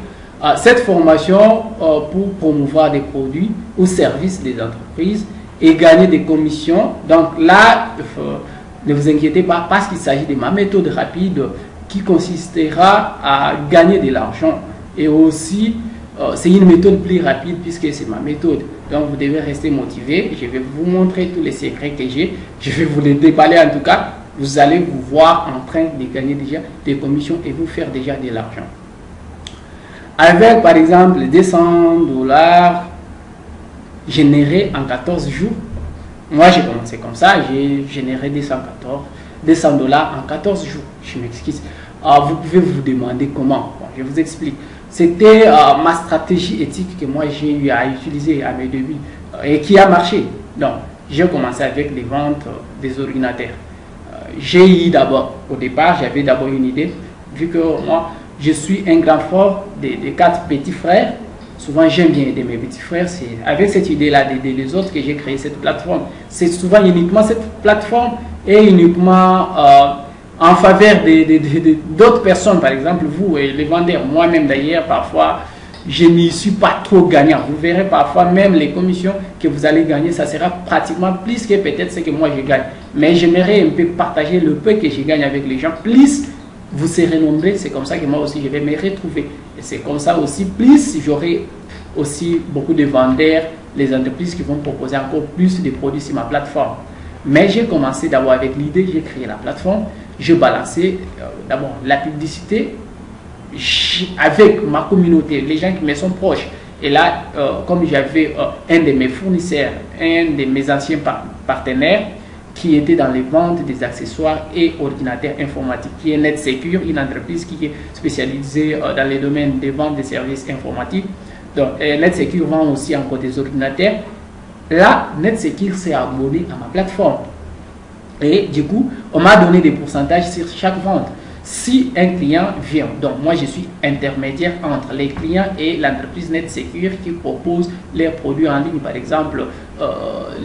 Cette formation pour promouvoir des produits ou services des entreprises et gagner des commissions. Donc là, ne vous inquiétez pas parce qu'il s'agit de ma méthode rapide qui consistera à gagner de l'argent. Et aussi, c'est une méthode plus rapide puisque c'est ma méthode. Donc, vous devez rester motivé. Je vais vous montrer tous les secrets que j'ai. Je vais vous les déballer en tout cas. Vous allez vous voir en train de gagner déjà des commissions et vous faire déjà de l'argent. Avec, par exemple, 200 $ générés en 14 jours. Moi, j'ai commencé comme ça. J'ai généré 200 $ en 14 jours. Je m'excuse. vous pouvez vous demander comment. Bon, je vous explique. C'était ma stratégie éthique que moi j'ai eu à utiliser à mes débuts et qui a marché. Donc, j'ai commencé avec les ventes des ordinateurs. J'ai eu d'abord, au départ, j'avais d'abord une idée, vu que moi, je suis un grand fort des 4 petits frères. Souvent, j'aime bien aider mes petits frères. C'est avec cette idée-là d'aider les autres que j'ai créé cette plateforme. C'est souvent uniquement cette plateforme et uniquement en faveur d'autres personnes, par exemple vous et les vendeurs. Moi-même d'ailleurs, parfois, je n'y suis pas trop gagnant. Vous verrez parfois même les commissions que vous allez gagner, ça sera pratiquement plus que peut-être ce que moi je gagne. Mais j'aimerais un peu partager le peu que je gagne avec les gens. Plus vous serez nombreux, c'est comme ça que moi aussi je vais me retrouver. Et c'est comme ça aussi, plus j'aurai aussi beaucoup de vendeurs, les entreprises qui vont proposer encore plus de produits sur ma plateforme. Mais j'ai commencé d'abord avec l'idée, j'ai créé la plateforme, je balançais d'abord la publicité avec ma communauté, les gens qui me sont proches. Et là, comme j'avais un de mes fournisseurs, un de mes anciens partenaires qui était dans les ventes des accessoires et ordinateurs informatiques, qui est NetSecure, une entreprise qui est spécialisée dans les domaines de vente des services informatiques. Donc, NetSecure vend aussi encore des ordinateurs. Là, NetSecure s'est abonné à ma plateforme. Et du coup, on m'a donné des pourcentages sur chaque vente. Si un client vient, donc moi je suis intermédiaire entre les clients et l'entreprise NetSecure qui propose leurs produits en ligne, par exemple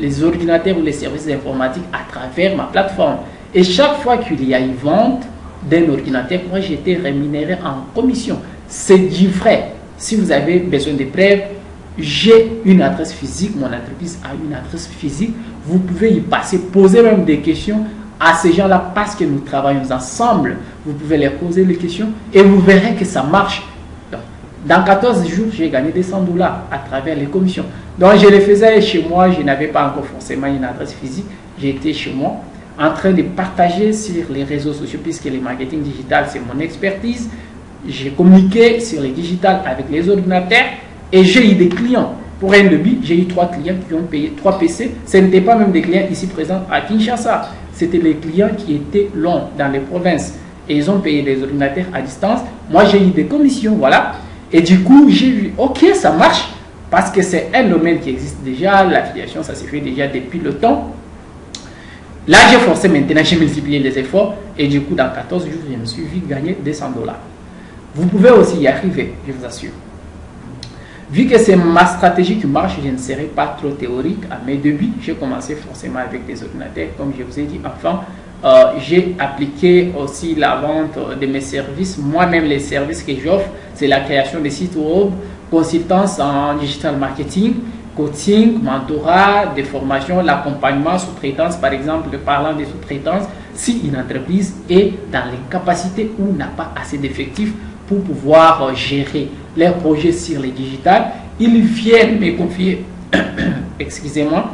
les ordinateurs ou les services informatiques à travers ma plateforme. Et chaque fois qu'il y a une vente d'un ordinateur, moi j'étais rémunéré en commission. C'est du vrai. Si vous avez besoin de preuves, j'ai une adresse physique, mon entreprise a une adresse physique, vous pouvez y passer, poser même des questions à ces gens-là parce que nous travaillons ensemble. Vous pouvez leur poser les questions et vous verrez que ça marche. Dans 14 jours, j'ai gagné des $100 à travers les commissions. Donc, je les faisais chez moi, je n'avais pas encore forcément une adresse physique. J'étais chez moi en train de partager sur les réseaux sociaux puisque le marketing digital, c'est mon expertise. J'ai communiqué sur les digital avec les ordinateurs et j'ai eu des clients. Pour un début, j'ai eu 3 clients qui ont payé 3 PC. Ce n'étaient pas même des clients ici présents à Kinshasa. C'était les clients qui étaient longs dans les provinces. Et ils ont payé des ordinateurs à distance. Moi, j'ai eu des commissions, voilà. Et du coup, j'ai vu, ok, ça marche. Parce que c'est un domaine qui existe déjà. L'affiliation, ça se fait déjà depuis le temps. Là, j'ai forcé maintenant, j'ai multiplié les efforts. Et du coup, dans 14 jours, je me suis vu gagner des $100. Vous pouvez aussi y arriver, je vous assure. Vu que c'est ma stratégie qui marche, je ne serai pas trop théorique à mes débuts. J'ai commencé forcément avec des ordinateurs, comme je vous ai dit. Enfin, j'ai appliqué aussi la vente de mes services. Moi-même, les services que j'offre, c'est la création des sites web, consultance en digital marketing, coaching, mentorat, des formations, l'accompagnement, sous-traitance, par exemple, parlant des sous-traitances, si une entreprise est dans l'incapacité ou n'a pas assez d'effectifs pour pouvoir gérer leurs projets sur les digitales, ils viennent me confier, excusez-moi,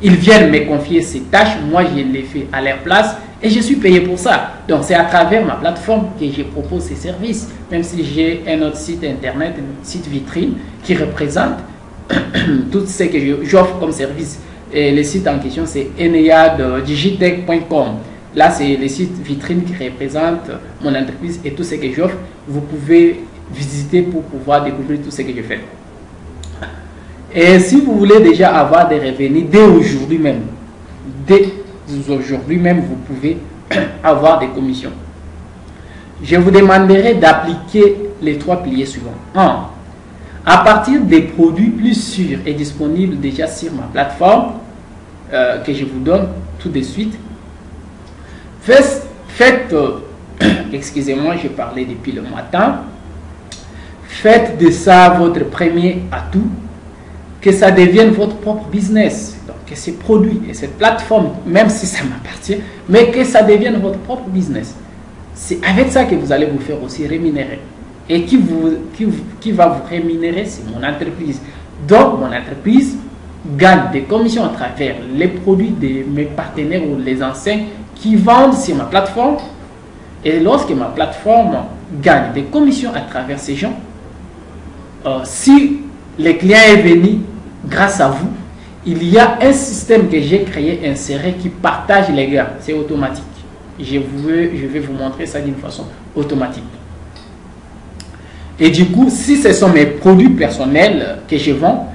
ils viennent me confier ces tâches, moi je les fais à leur place et je suis payé pour ça. Donc c'est à travers ma plateforme que je propose ces services, même si j'ai un autre site internet, un site vitrine qui représente tout ce que j'offre comme service. Et le site en question c'est eneaddigitech.com. Là, c'est le site vitrine qui représente mon entreprise et tout ce que j'offre. Vous pouvez visiter pour pouvoir découvrir tout ce que je fais. Et si vous voulez déjà avoir des revenus dès aujourd'hui même, vous pouvez avoir des commissions. Je vous demanderai d'appliquer les 3 piliers suivants. 1. À partir des produits plus sûrs et disponibles déjà sur ma plateforme, que je vous donne tout de suite, faites excusez-moi, je parlais depuis le matin, faites de ça votre premier atout, que ça devienne votre propre business, donc que ces produits et cette plateforme, même si ça m'appartient, mais que ça devienne votre propre business. C'est avec ça que vous allez vous faire aussi rémunérer. Et qui va vous rémunérer, c'est mon entreprise. Donc, mon entreprise gagne des commissions à travers les produits de mes partenaires ou les anciens qui vendent sur ma plateforme. Et lorsque ma plateforme gagne des commissions à travers ces gens, si le client est venu grâce à vous, il y a un système que j'ai créé, inséré, qui partage les gains. C'est automatique. je vais vous montrer ça d'une façon automatique. Et du coup, si ce sont mes produits personnels que je vends,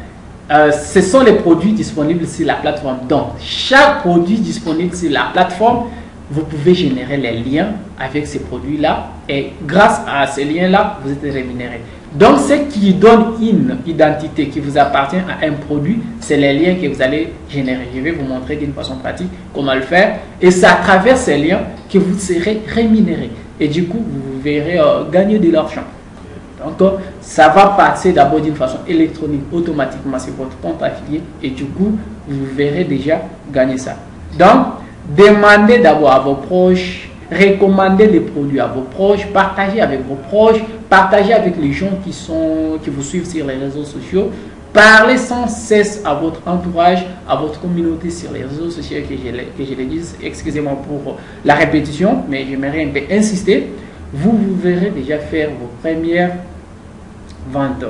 ce sont les produits disponibles sur la plateforme. Donc, chaque produit disponible sur la plateforme, vous pouvez générer les liens avec ces produits-là. Et grâce à ces liens-là, vous êtes rémunéré. Donc, ce qui donne une identité qui vous appartient à un produit, c'est les liens que vous allez générer. Je vais vous montrer d'une façon pratique comment le faire. Et c'est à travers ces liens que vous serez rémunéré. Et du coup, vous verrez gagner de l'argent. Donc, ça va passer d'abord d'une façon électronique, automatiquement sur votre compte affilié. Et du coup, vous verrez déjà gagner ça. Donc, demandez d'abord à vos proches, recommandez les produits à vos proches, partagez avec vos proches, partagez avec les gens qui vous suivent sur les réseaux sociaux. Parlez sans cesse à votre entourage, à votre communauté sur les réseaux sociaux que je l'ai dit. Excusez-moi pour la répétition, mais j'aimerais un peu insister. Vous verrez déjà faire vos premières ventes.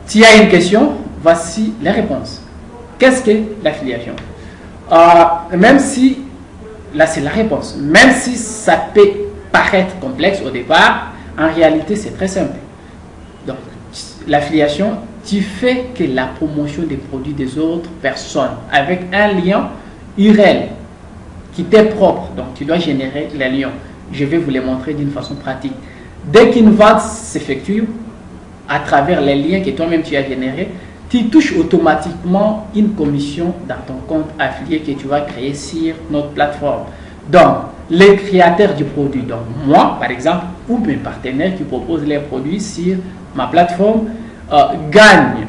Tu as une question? Voici les réponses. Qu'est-ce que l'affiliation? Même si, là c'est la réponse, même si ça peut paraître complexe au départ, en réalité c'est très simple. Donc, l'affiliation, tu fais que la promotion des produits des autres personnes avec un lien URL qui t'est propre. Donc, tu dois générer les liens. Je vais vous les montrer d'une façon pratique. Dès qu'une vente s'effectue à travers les liens que toi-même tu as générés, tu touches automatiquement une commission dans ton compte affilié que tu vas créer sur notre plateforme. Donc, les créateurs du produit, donc moi par exemple, ou mes partenaires qui proposent les produits sur ma plateforme, gagnent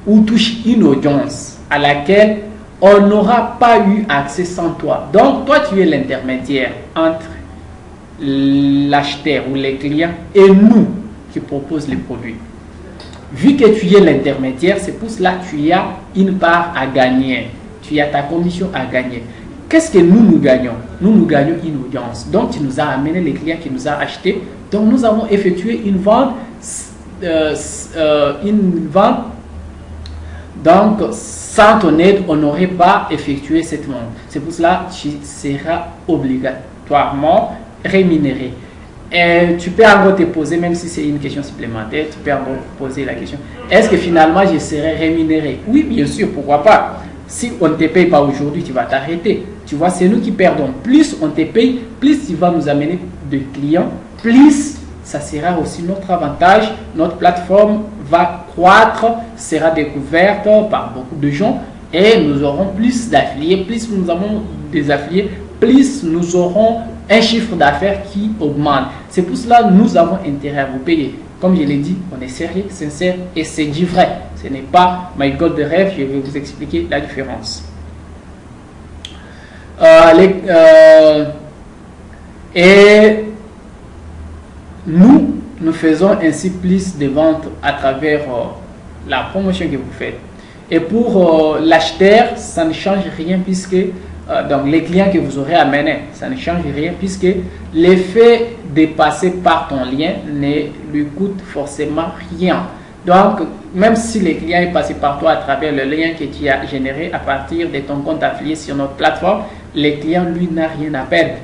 ou touchent une audience à laquelle on n'aura pas eu accès sans toi. Donc, toi, tu es l'intermédiaire entre l'acheteur ou les clients et nous qui proposons les produits. Vu que tu es l'intermédiaire, c'est pour cela que tu as une part à gagner. Tu as ta commission à gagner. Qu'est-ce que nous gagnons? Nous gagnons une audience. Donc, tu nous as amené les clients qui nous ont acheté. Donc, nous avons effectué une vente. Donc, sans ton aide, on n'aurait pas effectué cette vente. C'est pour cela que tu seras obligatoirement rémunéré. Et tu peux encore te poser, même si c'est une question supplémentaire, tu peux encore poser la question, est-ce que finalement je serai rémunéré? Oui, bien sûr, pourquoi pas. Si on ne te paye pas aujourd'hui, tu vas t'arrêter. Tu vois, c'est nous qui perdons. Plus on te paye, plus tu vas nous amener de clients, plus ça sera aussi notre avantage. Notre plateforme va croître, sera découverte par beaucoup de gens et nous aurons plus d'affiliés. Plus nous avons des affiliés, plus nous aurons un chiffre d'affaires qui augmente. C'est pour cela que nous avons intérêt à vous payer. Comme je l'ai dit, on est sérieux, sincère et c'est du vrai. Ce n'est pas my God de rêve, je vais vous expliquer la différence. Et nous faisons ainsi plus de ventes à travers la promotion que vous faites. Et pour l'acheteur, ça ne change rien puisque donc les clients que vous aurez amenés, ça ne change rien puisque l'effet de passer par ton lien ne lui coûte forcément rien. Donc, même si le client est passé par toi à travers le lien que tu as généré à partir de ton compte affilié sur notre plateforme, le client, lui, n'a rien à perdre.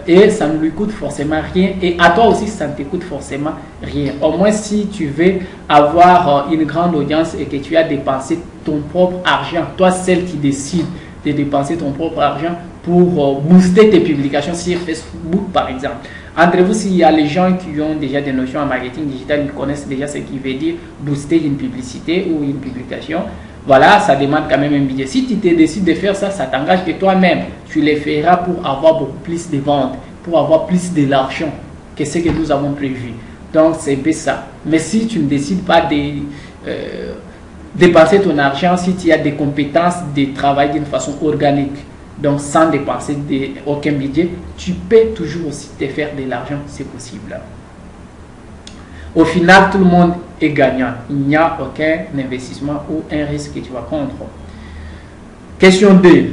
Et ça ne lui coûte forcément rien. Et à toi aussi, ça ne te coûte forcément rien. Au moins, si tu veux avoir une grande audience et que tu as dépensé ton propre argent, toi, celle qui décide de dépenser ton propre argent pour booster tes publications sur Facebook, par exemple. Entre vous, s'il y a les gens qui ont déjà des notions en marketing digital, ils connaissent déjà ce qui veut dire booster une publicité ou une publication. Voilà, ça demande quand même un budget. Si tu te décides de faire ça, ça t'engage que toi-même, tu le feras pour avoir beaucoup plus de ventes, pour avoir plus de l'argent que ce que nous avons prévu. Donc, c'est ça. Mais si tu ne décides pas de dépenser ton argent, si tu as des compétences de travail d'une façon organique, donc sans dépenser aucun budget, tu peux toujours aussi te faire de l'argent, c'est possible. Au final, tout le monde est gagnant. Il n'y a aucun investissement ou un risque que tu vas prendre. Question 2.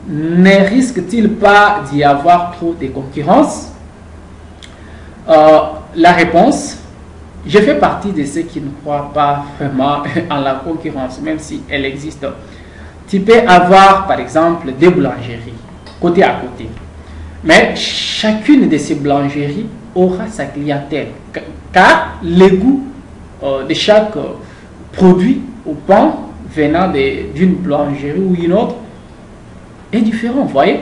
Ne risque-t-il pas d'y avoir trop de concurrence? La réponse, je fais partie de ceux qui ne croient pas vraiment en la concurrence, même si elle existe. Tu peux avoir, par exemple, des boulangeries, côté à côté. Mais chacune de ces boulangeries aura sa clientèle, car les goûts de chaque produit ou pain venant d'une boulangerie ou une autre est différent, vous voyez.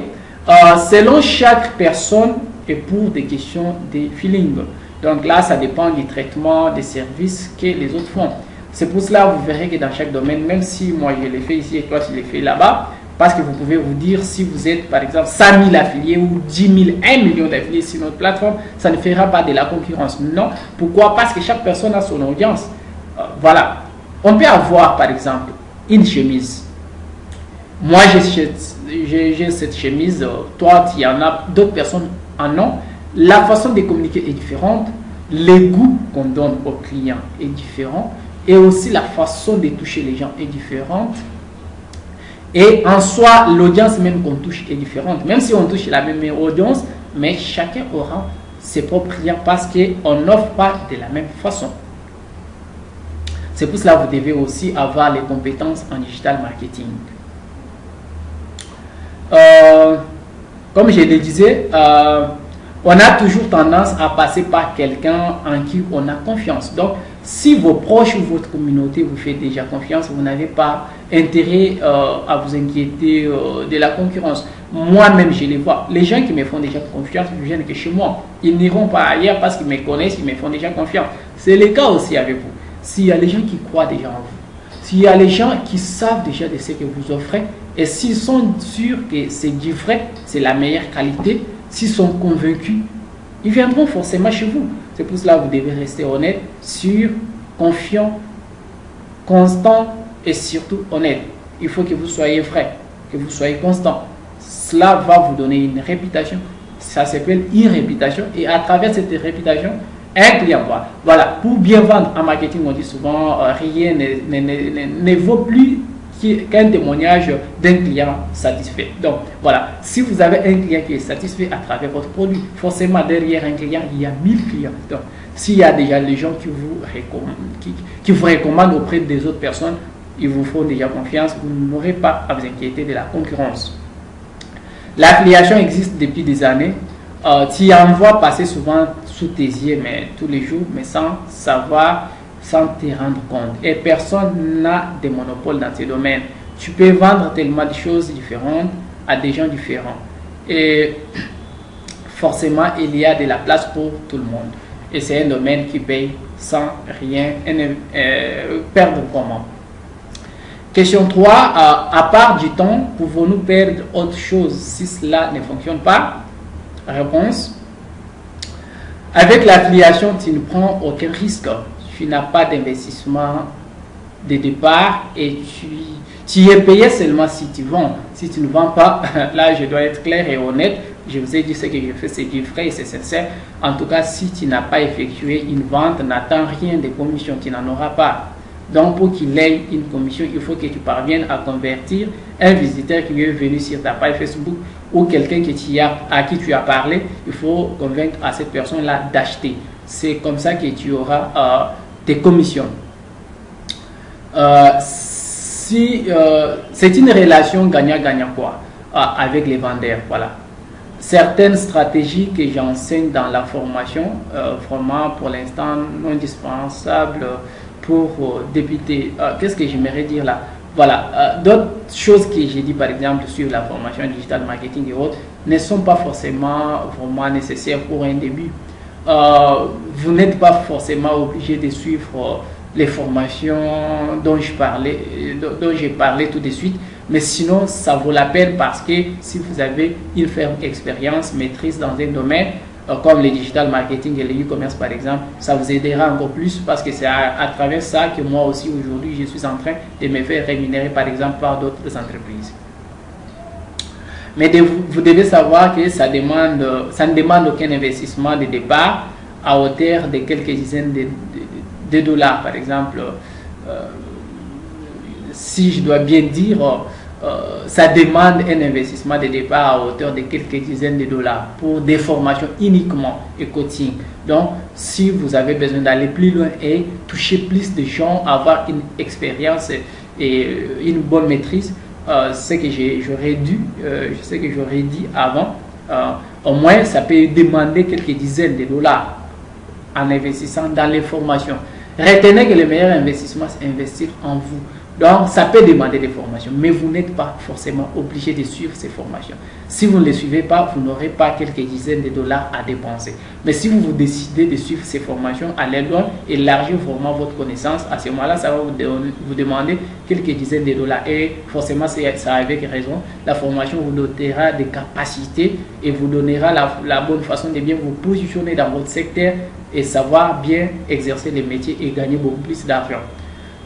Selon chaque personne et pour des questions de feeling. Donc là, ça dépend du traitement des services que les autres font. C'est pour cela que vous verrez que dans chaque domaine, même si moi je l'ai fait ici et toi tu l'as fait là-bas, parce que vous pouvez vous dire si vous êtes par exemple 100 000 affiliés ou 10 000, 1 million d'affiliés sur notre plateforme, ça ne fera pas de la concurrence. Non. Pourquoi? Parce que chaque personne a son audience. Voilà. On peut avoir par exemple une chemise. Moi j'ai cette chemise, toi tu en as, d'autres personnes en ont. La façon de communiquer est différente, les goûts qu'on donne aux clients est différent et aussi la façon de toucher les gens est différente. Et en soi, l'audience même qu'on touche est différente. Même si on touche la même audience, mais chacun aura ses propres clients parce qu'on n'offre pas de la même façon. C'est pour cela que vous devez aussi avoir les compétences en digital marketing. Comme je le disais, on a toujours tendance à passer par quelqu'un en qui on a confiance. Donc, si vos proches ou votre communauté vous fait déjà confiance, vous n'avez pas intérêt à vous inquiéter de la concurrence. Moi-même, je les vois. Les gens qui me font déjà confiance ne viennent que chez moi. Ils n'iront pas ailleurs parce qu'ils me connaissent, ils me font déjà confiance. C'est le cas aussi avec vous. S'il y a les gens qui croient déjà en vous, s'il y a les gens qui savent déjà de ce que vous offrez, et s'ils sont sûrs que c'est du vrai, c'est la meilleure qualité, s'ils sont convaincus, ils viendront forcément chez vous. C'est pour cela que vous devez rester honnête, sûr, confiant, constant et surtout honnête. Il faut que vous soyez vrai, que vous soyez constant. Cela va vous donner une réputation. Ça s'appelle une réputation et à travers cette réputation, un client. Voilà, pour bien vendre en marketing, on dit souvent rien ne vaut plus qu'un témoignage d'un client satisfait. Donc voilà, si vous avez un client qui est satisfait à travers votre produit, forcément derrière un client, il y a 1000 clients. Donc s'il y a déjà les gens qui vous recommandent auprès des autres personnes, ils vous font déjà confiance, vous n'aurez pas à vous inquiéter de la concurrence. L'affiliation existe depuis des années. Tu en vois passer souvent sous tes yeux, mais tous les jours, mais sans savoir, sans te rendre compte. Et personne n'a de monopole dans ce domaine. Tu peux vendre tellement de choses différentes à des gens différents. Et forcément, il y a de la place pour tout le monde. Et c'est un domaine qui paye sans rien perdre comment. Question 3. À part du temps, pouvons-nous perdre autre chose si cela ne fonctionne pas? Réponse. Avec l'affiliation, tu ne prends aucun risque. Tu n'as pas d'investissement de départ et tu es payé seulement si tu vends. Si tu ne vends pas, là je dois être clair et honnête. Je vous ai dit ce que je fais, c'est du vrai et c'est sincère. En tout cas, si tu n'as pas effectué une vente, n'attends rien de commission, tu n'en auras pas. Donc pour qu'il ait une commission, il faut que tu parviennes à convertir un visiteur qui est venu sur ta page Facebook ou quelqu'un à qui tu as parlé. Il faut convaincre à cette personne-là d'acheter. C'est comme ça que tu auras tes commissions. C'est une relation gagnant-gagnant quoi avec les vendeurs. Voilà. Certaines stratégies que j'enseigne dans la formation, vraiment pour l'instant non indispensables pour débuter. Qu'est-ce que j'aimerais dire là? Voilà, d'autres choses que j'ai dit par exemple sur la formation digital marketing et autres ne sont pas forcément vraiment nécessaires pour un début. Vous n'êtes pas forcément obligé de suivre les formations dont j'ai parlé tout de suite, mais sinon ça vaut la peine parce que si vous avez une ferme expérience, maîtrise dans un domaine comme le digital marketing et le e-commerce par exemple, ça vous aidera encore plus parce que c'est à travers ça que moi aussi aujourd'hui je suis en train de me faire rémunérer par exemple par d'autres entreprises. Mais vous devez savoir que ça ne demande aucun investissement de départ à hauteur de quelques dizaines de dollars. Par exemple, si je dois bien dire, ça demande un investissement de départ à hauteur de quelques dizaines de dollars pour des formations uniquement et coaching. Donc, si vous avez besoin d'aller plus loin et toucher plus de gens, avoir une expérience et une bonne maîtrise, ce que j'aurais dû, je sais que j'aurais dit avant, au moins ça peut demander quelques dizaines de dollars en investissant dans les formations. Retenez que le meilleur investissement, c'est investir en vous. Donc, ça peut demander des formations, mais vous n'êtes pas forcément obligé de suivre ces formations. Si vous ne les suivez pas, vous n'aurez pas quelques dizaines de dollars à dépenser. Mais si vous décidez de suivre ces formations, allez loin, élargir vraiment votre connaissance, à ce moment-là, ça va vous demander quelques dizaines de dollars. Et forcément, c'est avec raison. La formation vous dotera des capacités et vous donnera la bonne façon de bien vous positionner dans votre secteur et savoir bien exercer les métiers et gagner beaucoup plus d'argent.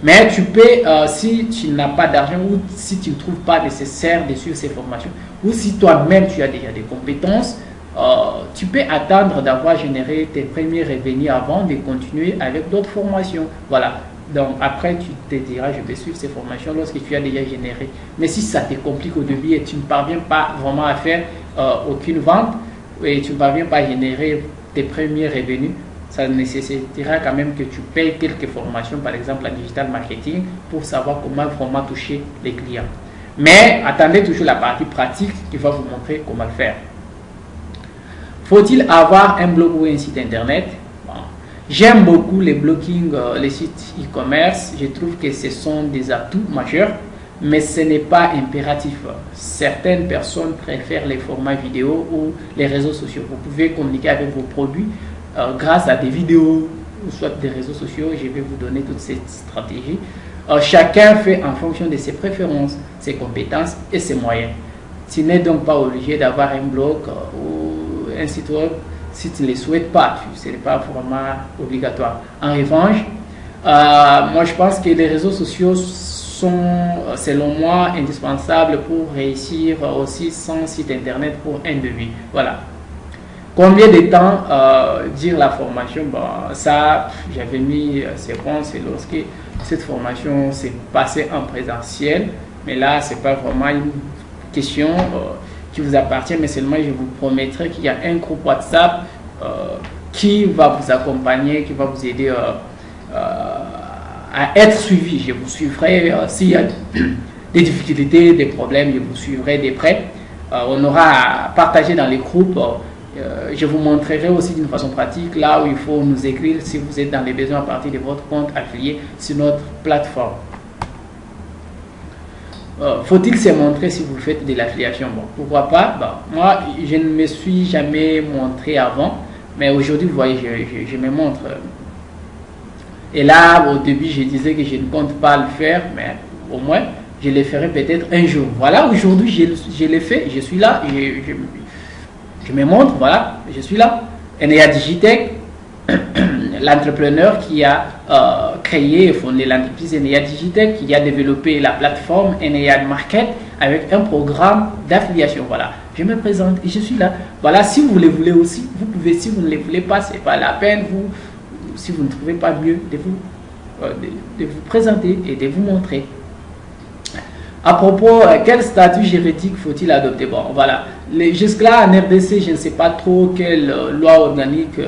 Mais tu peux, si tu n'as pas d'argent ou si tu ne trouves pas nécessaire de suivre ces formations, ou si toi-même tu as déjà des compétences, tu peux attendre d'avoir généré tes premiers revenus avant de continuer avec d'autres formations. Voilà. Donc après, tu te diras, je vais suivre ces formations lorsque tu as déjà généré. Mais si ça te complique au début et tu ne parviens pas vraiment à faire aucune vente et tu ne parviens pas à générer tes premiers revenus, ça nécessitera quand même que tu payes quelques formations, par exemple en digital marketing, pour savoir comment vraiment toucher les clients. Mais attendez toujours la partie pratique qui va vous montrer comment le faire. Faut-il avoir un blog ou un site internet? Bon. J'aime beaucoup les blogging, les sites e-commerce. Je trouve que ce sont des atouts majeurs, mais ce n'est pas impératif. Certaines personnes préfèrent les formats vidéo ou les réseaux sociaux. Vous pouvez communiquer avec vos produits grâce à des vidéos ou soit des réseaux sociaux. Je vais vous donner toutes ces stratégies. Chacun fait en fonction de ses préférences, ses compétences et ses moyens. Tu n'es donc pas obligé d'avoir un blog ou un site web si tu ne les souhaites pas. Ce n'est pas vraiment obligatoire. En revanche, moi je pense que les réseaux sociaux sont, selon moi, indispensables pour réussir aussi sans site internet pour un devis. Voilà. Combien de temps dire la formation? Bon, ça, j'avais mis, c'est bon, c'est lorsque cette formation s'est passée en présentiel. Mais là, ce n'est pas vraiment une question qui vous appartient, mais seulement je vous promettrai qu'il y a un groupe WhatsApp qui va vous accompagner, qui va vous aider à être suivi. Je vous suivrai s'il y a des difficultés, des problèmes, je vous suivrai de près. On aura partagé dans les groupes. Je vous montrerai aussi d'une façon pratique là où il faut nous écrire si vous êtes dans les besoins à partir de votre compte affilié sur notre plateforme. Faut-il se montrer si vous faites de l'affiliation? Bon, pourquoi pas? Bon, moi, je ne me suis jamais montré avant, mais aujourd'hui, vous voyez, je me montre. Et là, au début, je disais que je ne compte pas le faire, mais au moins, je le ferai peut-être un jour. Voilà, aujourd'hui, je l'ai fait, je suis là, je me montre, voilà, je suis là. Enea Digitech, l'entrepreneur qui a créé et fondé l'entreprise Enea Digitech, qui a développé la plateforme Enea Market avec un programme d'affiliation. Voilà, je me présente et je suis là. Voilà, si vous le voulez aussi, vous pouvez. Si vous ne le voulez pas, c'est pas la peine. Si vous ne trouvez pas mieux de vous présenter et de vous montrer. À propos, quel statut juridique faut-il adopter? Bon, voilà. Jusque-là, en RDC, je ne sais pas trop quelle loi organique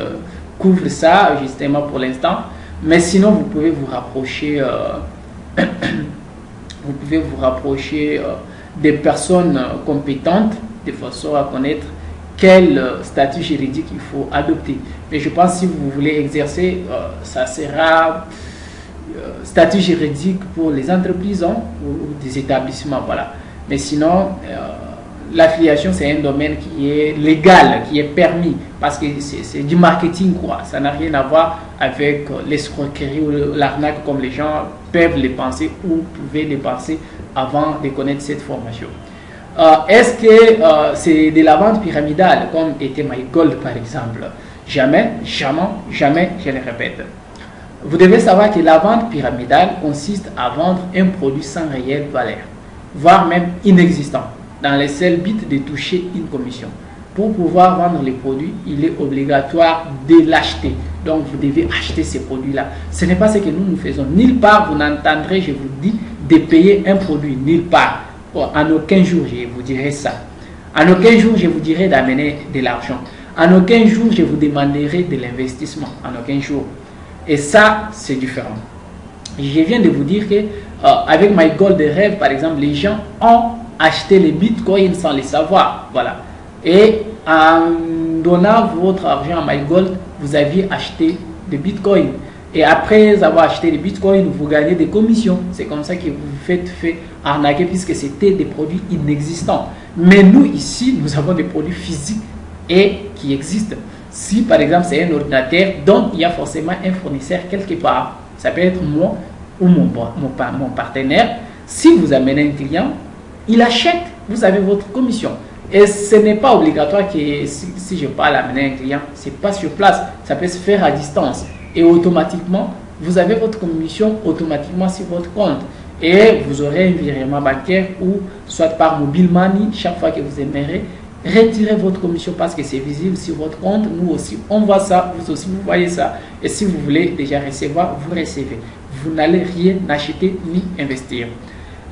couvre ça, justement, pour l'instant. Mais sinon, vous pouvez vous rapprocher, des personnes compétentes de façon à connaître quel statut juridique il faut adopter. Mais je pense que si vous voulez exercer, ça sera statut juridique pour les entreprises ou des établissements, voilà. Mais sinon, l'affiliation, c'est un domaine qui est légal, qui est permis, parce que c'est du marketing, quoi. Ça n'a rien à voir avec l'escroquerie ou l'arnaque comme les gens peuvent les penser ou pouvaient les penser avant de connaître cette formation. Est-ce que c'est de la vente pyramidale, comme était MyGold par exemple? Jamais, jamais, jamais, je le répète. Vous devez savoir que la vente pyramidale consiste à vendre un produit sans réelle valeur, voire même inexistant, dans le seul but de toucher une commission. Pour pouvoir vendre les produits, il est obligatoire de l'acheter. Donc, vous devez acheter ces produits-là. Ce n'est pas ce que nous faisons. Nulle part, vous n'entendrez, je vous dis, de payer un produit. Nulle part. En aucun jour, je vous dirai ça. En aucun jour, je vous dirai d'amener de l'argent. En aucun jour, je vous demanderai de l'investissement. En aucun jour. Et ça, c'est différent. Je viens de vous dire que avec My Gold de Rêve, par exemple, les gens ont acheté les bitcoins sans les savoir. Voilà. Et en donnant votre argent à My Gold, vous aviez acheté des bitcoins. Et après avoir acheté des bitcoins, vous gagnez des commissions. C'est comme ça que vous vous faites arnaquer puisque c'était des produits inexistants. Mais nous, ici, nous avons des produits physiques et qui existent. Si, par exemple, c'est un ordinateur, donc il y a forcément un fournisseur quelque part. Ça peut être moi ou mon partenaire. Si vous amenez un client, il achète, vous avez votre commission. Et ce n'est pas obligatoire que si je parle à amener un client, ce n'est pas sur place. Ça peut se faire à distance. Et automatiquement, vous avez votre commission automatiquement sur votre compte. Et vous aurez un virement bancaire ou soit par mobile money, chaque fois que vous aimerez retirer votre commission parce que c'est visible sur votre compte. Nous aussi, on voit ça, vous aussi, vous voyez ça. Et si vous voulez déjà recevoir, vous recevez. Vous n'allez rien acheter ni investir.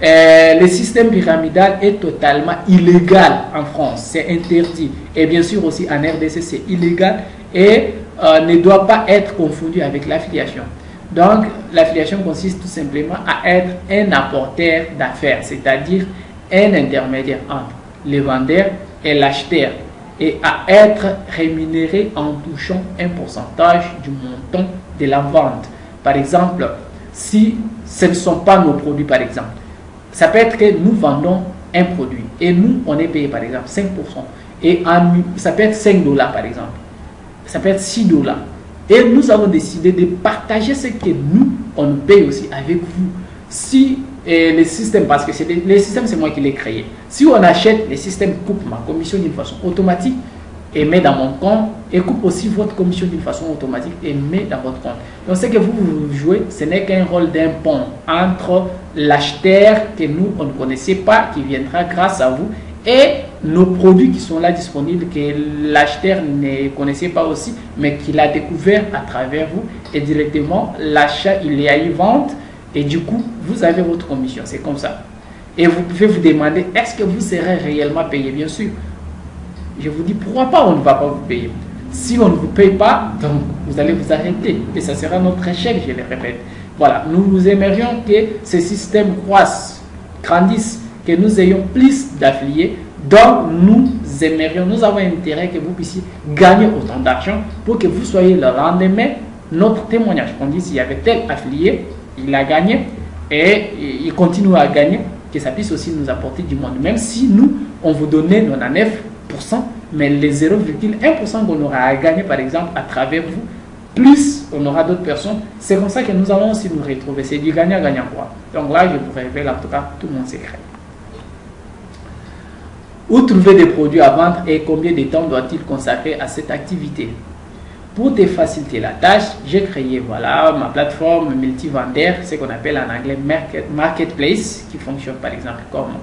Le système pyramidal est totalement illégal en France, c'est interdit. Et bien sûr aussi en RDC, c'est illégal et ne doit pas être confondu avec l'affiliation. Donc, l'affiliation consiste tout simplement à être un apporteur d'affaires, c'est-à-dire un intermédiaire entre le vendeur et l'acheteur et à être rémunéré en touchant un pourcentage du montant de la vente. Par exemple, si ce ne sont pas nos produits, par exemple, ça peut être que nous vendons un produit et nous, on est payé par exemple 5%. Et ça peut être 5 $, par exemple. Ça peut être 6 $. Et nous avons décidé de partager ce que nous, on paye aussi avec vous. Si les systèmes, parce que les systèmes, c'est moi qui les créé. Si on achète, les systèmes coupent ma commission d'une façon automatique et met dans mon compte et coupe aussi votre commission d'une façon automatique et met dans votre compte. Donc ce que vous jouez, ce n'est qu'un rôle d'un pont entre l'acheteur que nous, on ne connaissait pas, qui viendra grâce à vous, et nos produits qui sont là disponibles, que l'acheteur ne connaissait pas aussi, mais qu'il a découvert à travers vous. Et directement, l'achat, il y a une vente et du coup, vous avez votre commission. C'est comme ça. Et vous pouvez vous demander, est-ce que vous serez réellement payé? Bien sûr. Je vous dis, pourquoi pas on ne va pas vous payer? Si on ne vous paye pas, donc vous allez vous arrêter. Et ça sera notre échec, je le répète. Voilà, nous aimerions que ce système croisse, grandisse, que nous ayons plus d'affiliés. Donc, nous aimerions, nous avons intérêt que vous puissiez gagner autant d'argent pour que vous soyez le lendemain notre témoignage. On dit s'il y avait tel affilié, il a gagné et il continue à gagner, que ça puisse aussi nous apporter du monde. Même si nous, on vous donnait 99%, mais les 0,1% qu'on aura à gagner, par exemple, à travers vous, plus on aura d'autres personnes, c'est comme ça que nous allons aussi nous retrouver. C'est du gagnant-gagnant quoi. Donc là, je vous révèle en tout cas tout mon secret. Où trouver des produits à vendre et combien de temps doit-il consacrer à cette activité? Pour te faciliter la tâche, j'ai créé voilà, ma plateforme multivendeur, ce qu'on appelle en anglais marketplace, qui fonctionne par exemple comme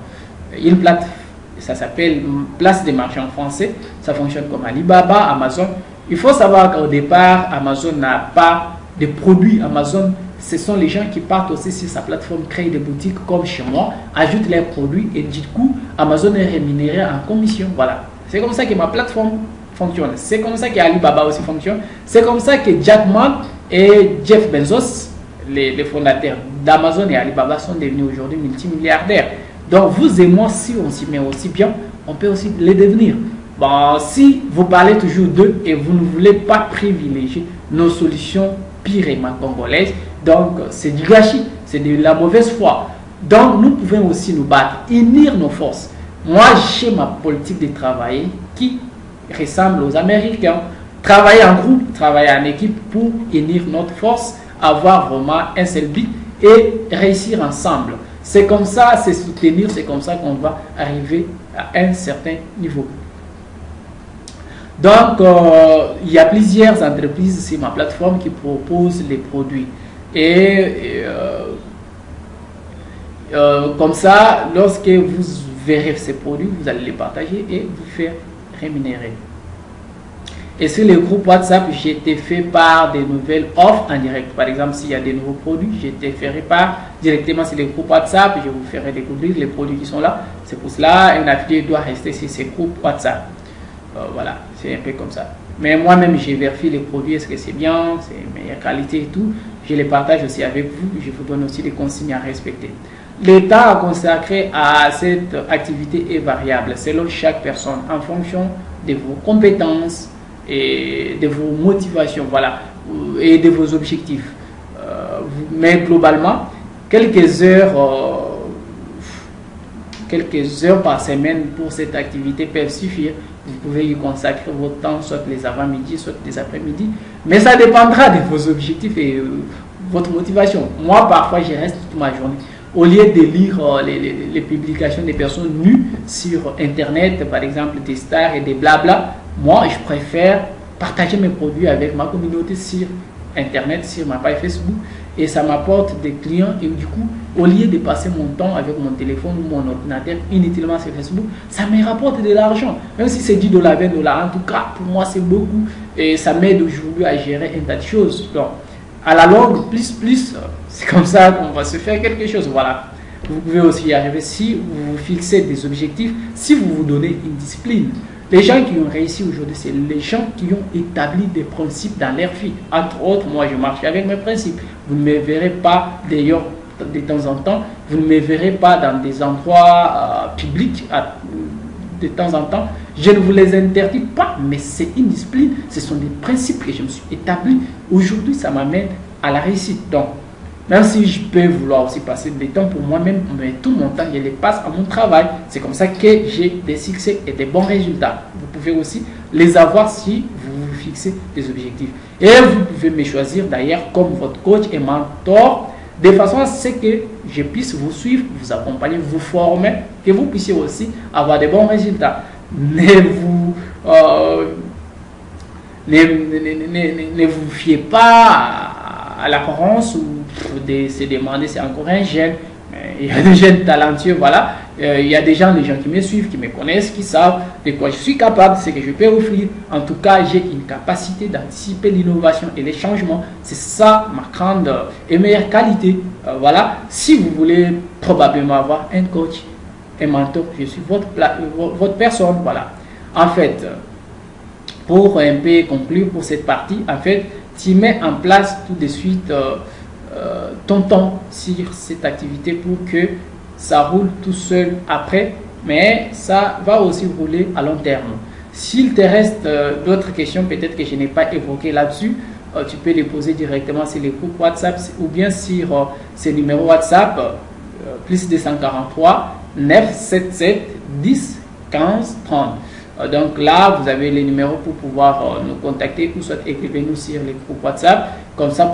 une plateforme, ça s'appelle place des marchés en français, ça fonctionne comme Alibaba, Amazon. Il faut savoir qu'au départ, Amazon n'a pas de produits. Amazon, ce sont les gens qui partent aussi sur sa plateforme, créent des boutiques comme chez moi, ajoutent leurs produits et du coup, Amazon est rémunéré en commission. Voilà. C'est comme ça que ma plateforme fonctionne. C'est comme ça que Alibaba aussi fonctionne. C'est comme ça que Jack Ma et Jeff Bezos, les fondateurs d'Amazon et Alibaba, sont devenus aujourd'hui multimilliardaires. Donc, vous et moi, si on s'y met aussi bien, on peut aussi les devenir. Bon, si vous parlez toujours d'eux et vous ne voulez pas privilégier nos solutions purement congolaises, donc c'est du gâchis, c'est de la mauvaise foi. Donc, nous pouvons aussi nous battre, unir nos forces. Moi, j'ai ma politique de travail qui ressemble aux Américains. Travailler en groupe, travailler en équipe pour unir notre force, avoir vraiment un seul but et réussir ensemble. C'est comme ça, c'est soutenir, c'est comme ça qu'on va arriver à un certain niveau. Donc, il y a plusieurs entreprises sur ma plateforme qui proposent les produits. Et comme ça, lorsque vous verrez ces produits, vous allez les partager et vous faire rémunérer. Et sur les groupes WhatsApp, j'ai été fait part des nouvelles offres en direct. Par exemple, s'il y a des nouveaux produits, j'ai été fait part directement sur les groupes WhatsApp. Je vous ferai découvrir les produits qui sont là. C'est pour cela un affilié doit rester sur ces groupes WhatsApp. Voilà, c'est un peu comme ça. Mais moi-même, j'ai vérifié les produits, est-ce que c'est bien, c'est meilleure qualité et tout. je les partage aussi avec vous. Je vous donne aussi des consignes à respecter. Le temps consacré à cette activité est variable selon chaque personne en fonction de vos compétences et de vos motivations, voilà, et de vos objectifs. Mais globalement, quelques heures par semaine pour cette activité peuvent suffire. Vous pouvez y consacrer votre temps, soit les avant-midi, soit les après-midi. Mais ça dépendra de vos objectifs et votre motivation. Moi, parfois, je reste toute ma journée. Au lieu de lire les publications des personnes nues sur Internet, par exemple des stars et des blabla, moi, je préfère partager mes produits avec ma communauté sur Internet, sur ma page Facebook, et ça m'apporte des clients. Et du coup, au lieu de passer mon temps avec mon téléphone ou mon ordinateur inutilement sur Facebook, ça me rapporte de l'argent. Même si c'est 10 $, 20 $, en tout cas, pour moi, c'est beaucoup. Et ça m'aide aujourd'hui à gérer un tas de choses. Donc, à la longue, plus, c'est comme ça qu'on va se faire quelque chose. Voilà. Vous pouvez aussi y arriver si vous vous fixez des objectifs, si vous vous donnez une discipline. Les gens qui ont réussi aujourd'hui, c'est les gens qui ont établi des principes dans leur vie. Entre autres, moi, je marche avec mes principes. Vous ne me verrez pas, d'ailleurs, de temps en temps, vous ne me verrez pas dans des endroits publics de temps en temps. Je ne vous les interdis pas, mais c'est une discipline. Ce sont des principes que je me suis établi. Aujourd'hui, ça m'amène à la réussite. Donc, même si je peux vouloir aussi passer du temps pour moi-même, mais tout mon temps, je les passe à mon travail. C'est comme ça que j'ai des succès et des bons résultats. Vous pouvez aussi les avoir si vous vous fixez des objectifs. Et vous pouvez me choisir d'ailleurs comme votre coach et mentor, de façon à ce que je puisse vous suivre, vous accompagner, vous former, que vous puissiez aussi avoir de bons résultats. Ne vous fiez pas à l'apparence ou de se demander c'est encore un jeune. Il y a des jeunes talentueux, voilà. Il y a des gens qui me suivent, qui me connaissent, qui savent de quoi je suis capable, ce que je peux offrir. En tout cas, j'ai une capacité d'anticiper l'innovation et les changements. C'est ça ma grande et meilleure qualité. Voilà. Si vous voulez probablement avoir un coach, un mentor, je suis votre personne. Voilà. En fait, pour un peu conclure pour cette partie, en fait, tu mets en place tout de suite ton temps sur cette activité pour que ça roule tout seul après, mais ça va aussi rouler à long terme. S'il te reste d'autres questions, peut-être que je n'ai pas évoqué là-dessus, tu peux les poser directement sur les groupes WhatsApp ou bien sur ces numéros WhatsApp plus 243 977 10 15 30. Donc là, vous avez les numéros pour pouvoir nous contacter ou soit écrivez-nous sur les groupes WhatsApp. Comme ça,